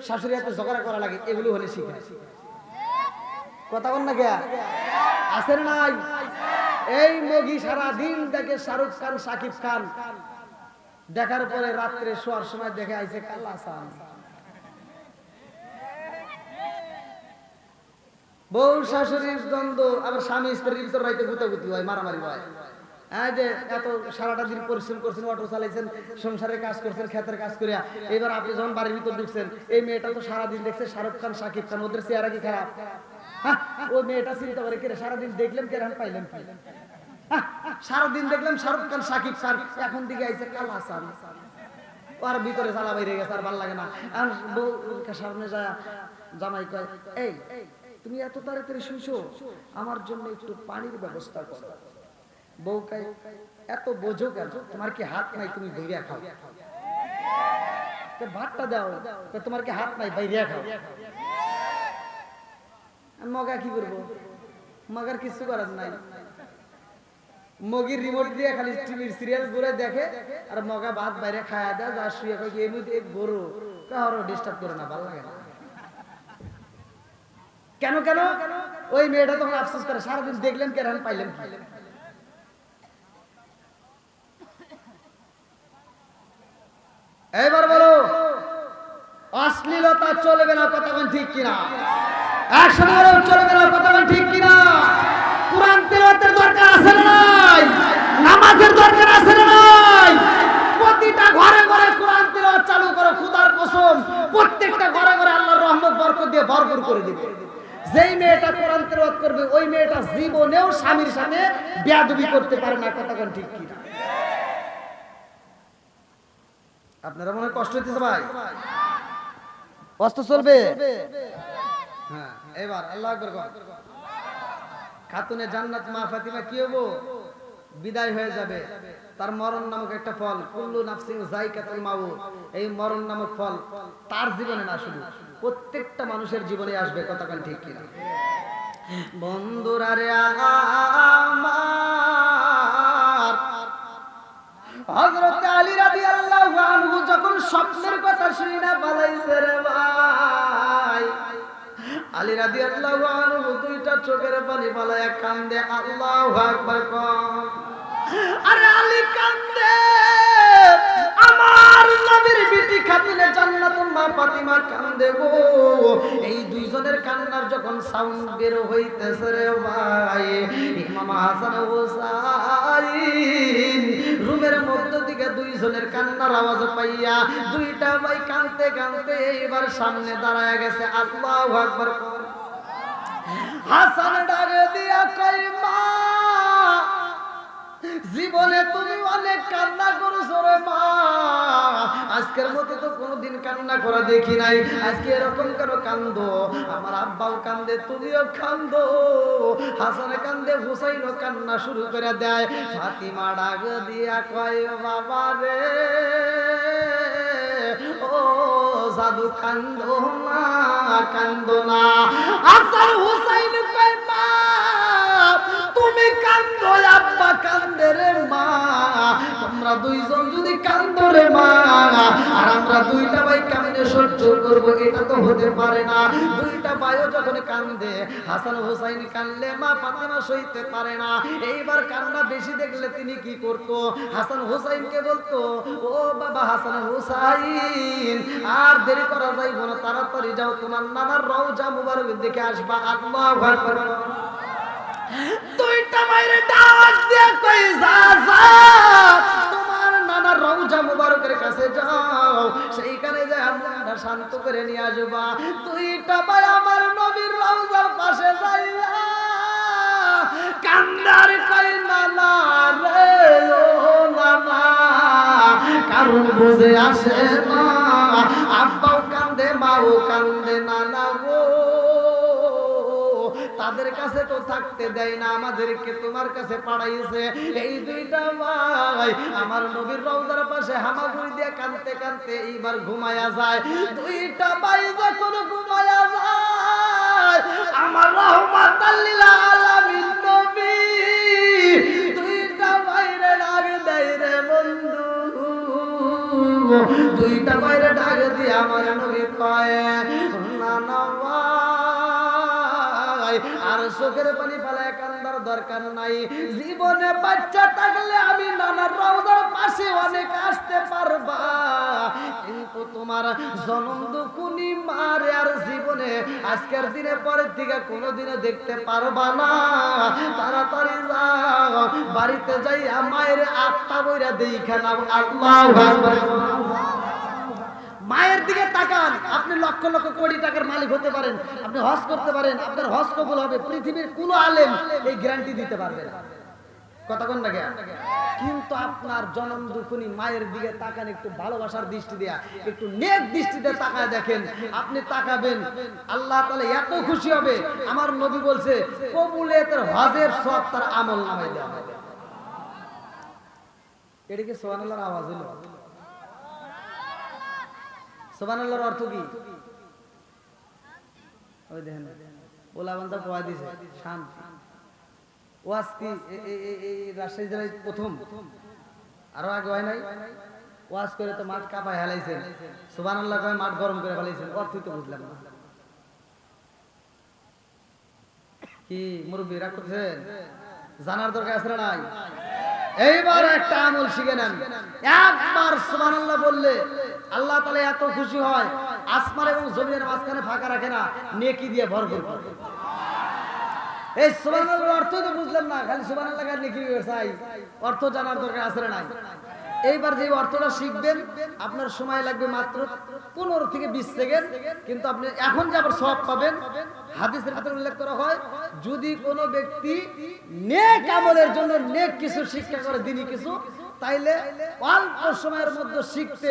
শাশুড়ি হাতে ঝগড়া করা লাগে এগুলো হলে শিখে। কথা বল না কে আছে না নাই? এই মগি সারাদিন দেখে শাহরুখ খান শাকিব খান, দেখার পরে রাত্রে শোয়ার সময় দেখে আইছে কাল্লা সান। বউ শাশুড়ির দ্বন্দ্ব, আবার স্বামী স্ত্রীর ভিতর রাইতে গুতাগুতি হয়, মারামারি হয়। এই যে এত সারাটা দিন পরিশ্রম করছেন, অটো চালাইছেন, সংসারের কাজ করছেন, ক্ষেতের কাজ করিয়া, এবার আপনি যখন বাড়ির ভিতর ঢুকছেন, এই মেয়েটা তো সারাদিন দেখছে শাহরুখ খান শাকিব খান, ওদের চেহারা কি খারাপ? হ্যাঁ, ওই মেয়েটা চিন্তা করে কেরে সারাদিন দেখলাম কেরান পাইলাম কি, সারাদিন দেখলাম শাহরুখ খান শাকিব খান, এখন দিকে আইছে কালা হাসান। ওর ভিতরে জ্বালা বাইরে গেছে, আর ভালো লাগে না। আর বউ সামনে যায়, জামাই কয় এই তুমি এত তাড়াতাড়ি শুইছো, আমার জন্য একটু পানির ব্যবস্থা করো। বউ কয় এত বোঝো কেন, তোমার কি হাত নাই, তুমি বাইরে খাও। ভাতটা দাও, তোমার কি হাত নাই, বাইরে খাও। মগা কি করবো, মগার কিছু করার নাই। মগির রিমোট দিয়ে খালি টিভির সিরিয়াল ঘুরে দেখে, আর মগা ভাত বাইরে খায়া দেয়, যা শুয়ে কয় এমনি গরু কারো ডিস্টার্ব করে না, ভালো লাগে না। কেন কেন ওই মেয়েটা তখন আফসোস করে, সারাদিন দেখলেন কেন পাইলেন। এবার বলো অশ্লীলতা চলবে না, কতক্ষণ ঠিক কিনা? একসাথে বলো চলবে না, কতক্ষণ ঠিক কিনা? কোরআন তেলাওয়াতের দরকার আছে না নাই? নামাজের দরকার আছে না নাই? প্রতিটা ঘরে ঘরে কোরআন তেলাওয়াত চালু করো, খোদার কসম প্রত্যেকটা ঘরে ঘরে আল্লাহর রহমত বরকত দিয়ে ভরপুর করে দিবে। যেই মেয়েটা কোরআন তেলাওয়াত করবে ওই মেয়েটা জীবনেও স্বামীর সাথে বেয়াদবি করতে পারে না, কতক্ষণ ঠিক কিনা? আপনারা মনে কষ্ট হইতেছে ভাই? কষ্ট চলবে? হ্যাঁ, এবার আল্লাহু আকবার কর। খাতুনে জান্নাত মা ফাতিমা কি হবো? বিদায় হয়ে যাবে। তার মরণ নামক একটা ফল, কুল্লু নাফসিন যায়কাতুল মাউত, এই মরণ নামক ফল তার জীবনে না, শুধু প্রত্যেকটা মানুষের জীবনে আসবে, কতক্ষণ ঠিক কিনা? বন্ধুরা রে আমার, হযরত আলী রাদিয়াল্লাহু আনহু যখন স্বপ্নের কথা শুনি না পালাইছে রে ভাই, আলী রাদিয়াল্লাহু আনহু দুইটা চোখের পানি পালায়া কান্দে, আল্লাহু আকবার কর। আরে আলী কান্দে, আমার নবীর বিটি খাতুনে জান্নাতুল মা ফাতিমা কান্দে গো। এই দুইজনের কান্নার যখন সাউন্ড বের হইতেছে রে ভাই, ইমাম হাসান হুসাইন রুমের মধ্য থেকে দুইজনের কান্নার আওয়াজ পাইয়া দুইটা ভাই কাঁদতে কাঁদতে এইবার সামনে দাঁড়ায় গেছে। আল্লাহু আকবার কর। হাসান ডাকে দিয়া কই মা, জীবনে তুমি অনেক কান্না করছো রে মা, আজকের মতো তো কোনোদিন কান্না করা দেখি নাই, আজকে এরকম কেন কান্দো? আমার আব্বাও কান্দে, তুমিও কান্দো। হাসান কান্দে, হুসাইনও কান্না শুরু করে দেয়। ফাতিমা ডাক দিয়া কয় বাবা রে, ও জাদু কান্দো না, কান্দো না। হাসান হুসাইন কয় মা তুমি কান্দো, আব্বা কান্দে রে মা, তোমরা আপনারা দুইজন যদি কান্দো রে মা, আর আমরা দুইটা ভাই কান্দে সহ্য করব, এটা তো হতে পারে না। দুইটা ভাইও যখন কান্দে, হাসান হুসাইন কানলে মা ফাতেমা সইতে পারে না। এইবার কান্না বেশি দেখলে তিনি কি করতো, হাসান হুসাইনকে বলতো, ও বাবা হাসান হুসাইন, আর দেরি করা যাইব না, তাড়াতাড়ি যাও, তোমার নানার রওজা মুবারক দেখে আসবা। আল্লাহু আকবার। দুইটা মায়ের ডাক দিয়ে কই, যা যা, তোমার নানার রওজা মুবারকের কাছে যাও, সেইখানে যায় মনটা শান্ত করে নিয়ে আসবা। দুইটা ভাই আমার নবীর রওজার পাশে যাইয়া কান্দার কই, নানা রে ও নানা, কারণ বুঝে আসে না, আব্বাও কান্দে মাও কান্দে, নানা গো তাদের কাছে তো থাকতে দেয় না, আমাদেরকে তোমার কাছে পাঠাইছে। এই দুইটা ভাই আমার নবীর রওজার পাশে হামাগুড়ি দিয়ে কাঁদতে কাঁদতে এইবার ঘুমায়া যায়। দুইটা ভাই যখন ঘুমায়া যায়, আমার রাহমাতাল লিল আলামিন নবী দুইটা ভাইরে ডাক দেয় রে বন্ধু, দুইটা ভাইরে ডাক দিয়ে আমার নবী কয়, নানা আর চোখের পানি ফেলায় কান্দার দরকার নাই, জীবনে বাচ্চা থাকলে আমি নানার রওজার পাশে অনেক আসতে পারবা, কিন্তু তোমার জনম দুকুনি মারে আর জীবনে আজকের দিনে পরের দিকে কোনোদিনও দেখতে পারবা না। তাড়াতাড়ি যাও, বাড়িতে যাইয়া মায়ের আত্মা বইরা দেখা নাও। আল্লাহু আকবার। মায়ের দিকে তাকান, আপনি লক্ষ লক্ষ কোটি টাকার মালিক হতে পারেন, আপনি হজ করতে পারেন, আপনার হজ কবুল হবে, পৃথিবীর কোনো আলেম এই গ্যারান্টি দিতে পারবে না, কথা কোন না, কিন্তু আপনার জনম দুখুনি মায়ের দিকে তাকান, একটু ভালোবাসার দৃষ্টি দেয়া, একটু নেক দৃষ্টিতে তাকায় দেখেন, আপনি তাকাবেন, আল্লাহ তাআলা এত খুশি হবে। আমার নবী বলছে, কবুলিয়তের হজের সওয়াব তার আমল নামায় দেওয়া হবে। এটা কি সুবহানাল্লাহর আওয়াজ হলো? সুবহানাল্লাহর অর্থ কি? ওই দেখেন ওলা বান্দা কয় দিছে শান্তি। ওয়াজ কি এই রাজশাহী জেলায় প্রথম, আরো আগে হয় নাই? ওয়াজ করে তো মাঠ কাঁপায় হেলাইছেন, সুবহানাল্লাহ কয় মাঠ গরম করে ফেলাইছেন, অর্থই তো বুঝলাম না। কি মুরব্বী রাগ করছেন? জানার দরকার আছে না নাই? এইবার একটা আমল শিখে নেন, একবার সুবহানাল্লাহ বললে আল্লাহ তাআলা এত খুশি হয়, আসমান এবং জমিনের মাঝখানে ফাঁকা রাখে না, নেকি দিয়ে ভরপুর করে। এই সুবহানাল্লাহর অর্থ তো বুঝলাম না, খালি সুবহানাল্লাহ আর নেকি চাই, অর্থ জানার দরকার আছে না নাই? এইবার যে অর্থটা শিখবেন আপনার সময় লাগবে মাত্র 15 থেকে 20 সেকেন্ড, কিন্তু আপনি এখন যে আবার সওয়াব পাবেন। হাদিসের ভিতরে উল্লেখ করা হয়, যদি কোনো ব্যক্তি নেক আমলের জন্য নেক কিছু শিক্ষা করে, দিনই কিছু, তাইলে অল্প সময়ের মধ্যে শিখতে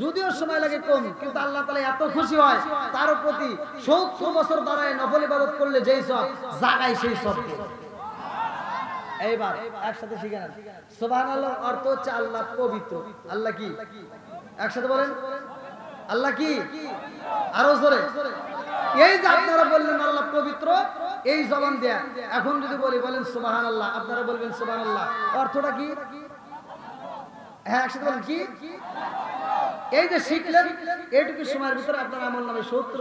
যদিও সময় লাগে কম, কিন্তু আল্লাহ তাআলা এত খুশি হয়, তার প্রতি 70 বছর দাঁড়ায় নফল ইবাদত করলে যেই সওয়াব জাগায় সেই সওয়াব। এইবার একসাথে শিখে নেন, সুবহানাল্লাহ অর্থ হচ্ছে আল্লাহ পবিত্র। আল্লাহ কি? একসাথে বলেন, আল্লাহ কি? আরো জোরে। এই যে আপনারা বললেন আল্লাহ পবিত্র, এই জবান দেয়া, এখন যদি বলেন সুবহানাল্লাহ, আপনারা বলবেন সুবহানাল্লাহ, অর্থটা কি? হ্যাঁ একসাথে বলেন কি? এই যে শিখলেন, এইটুকু সময়ের ভিতরে আপনার আমল নামে 70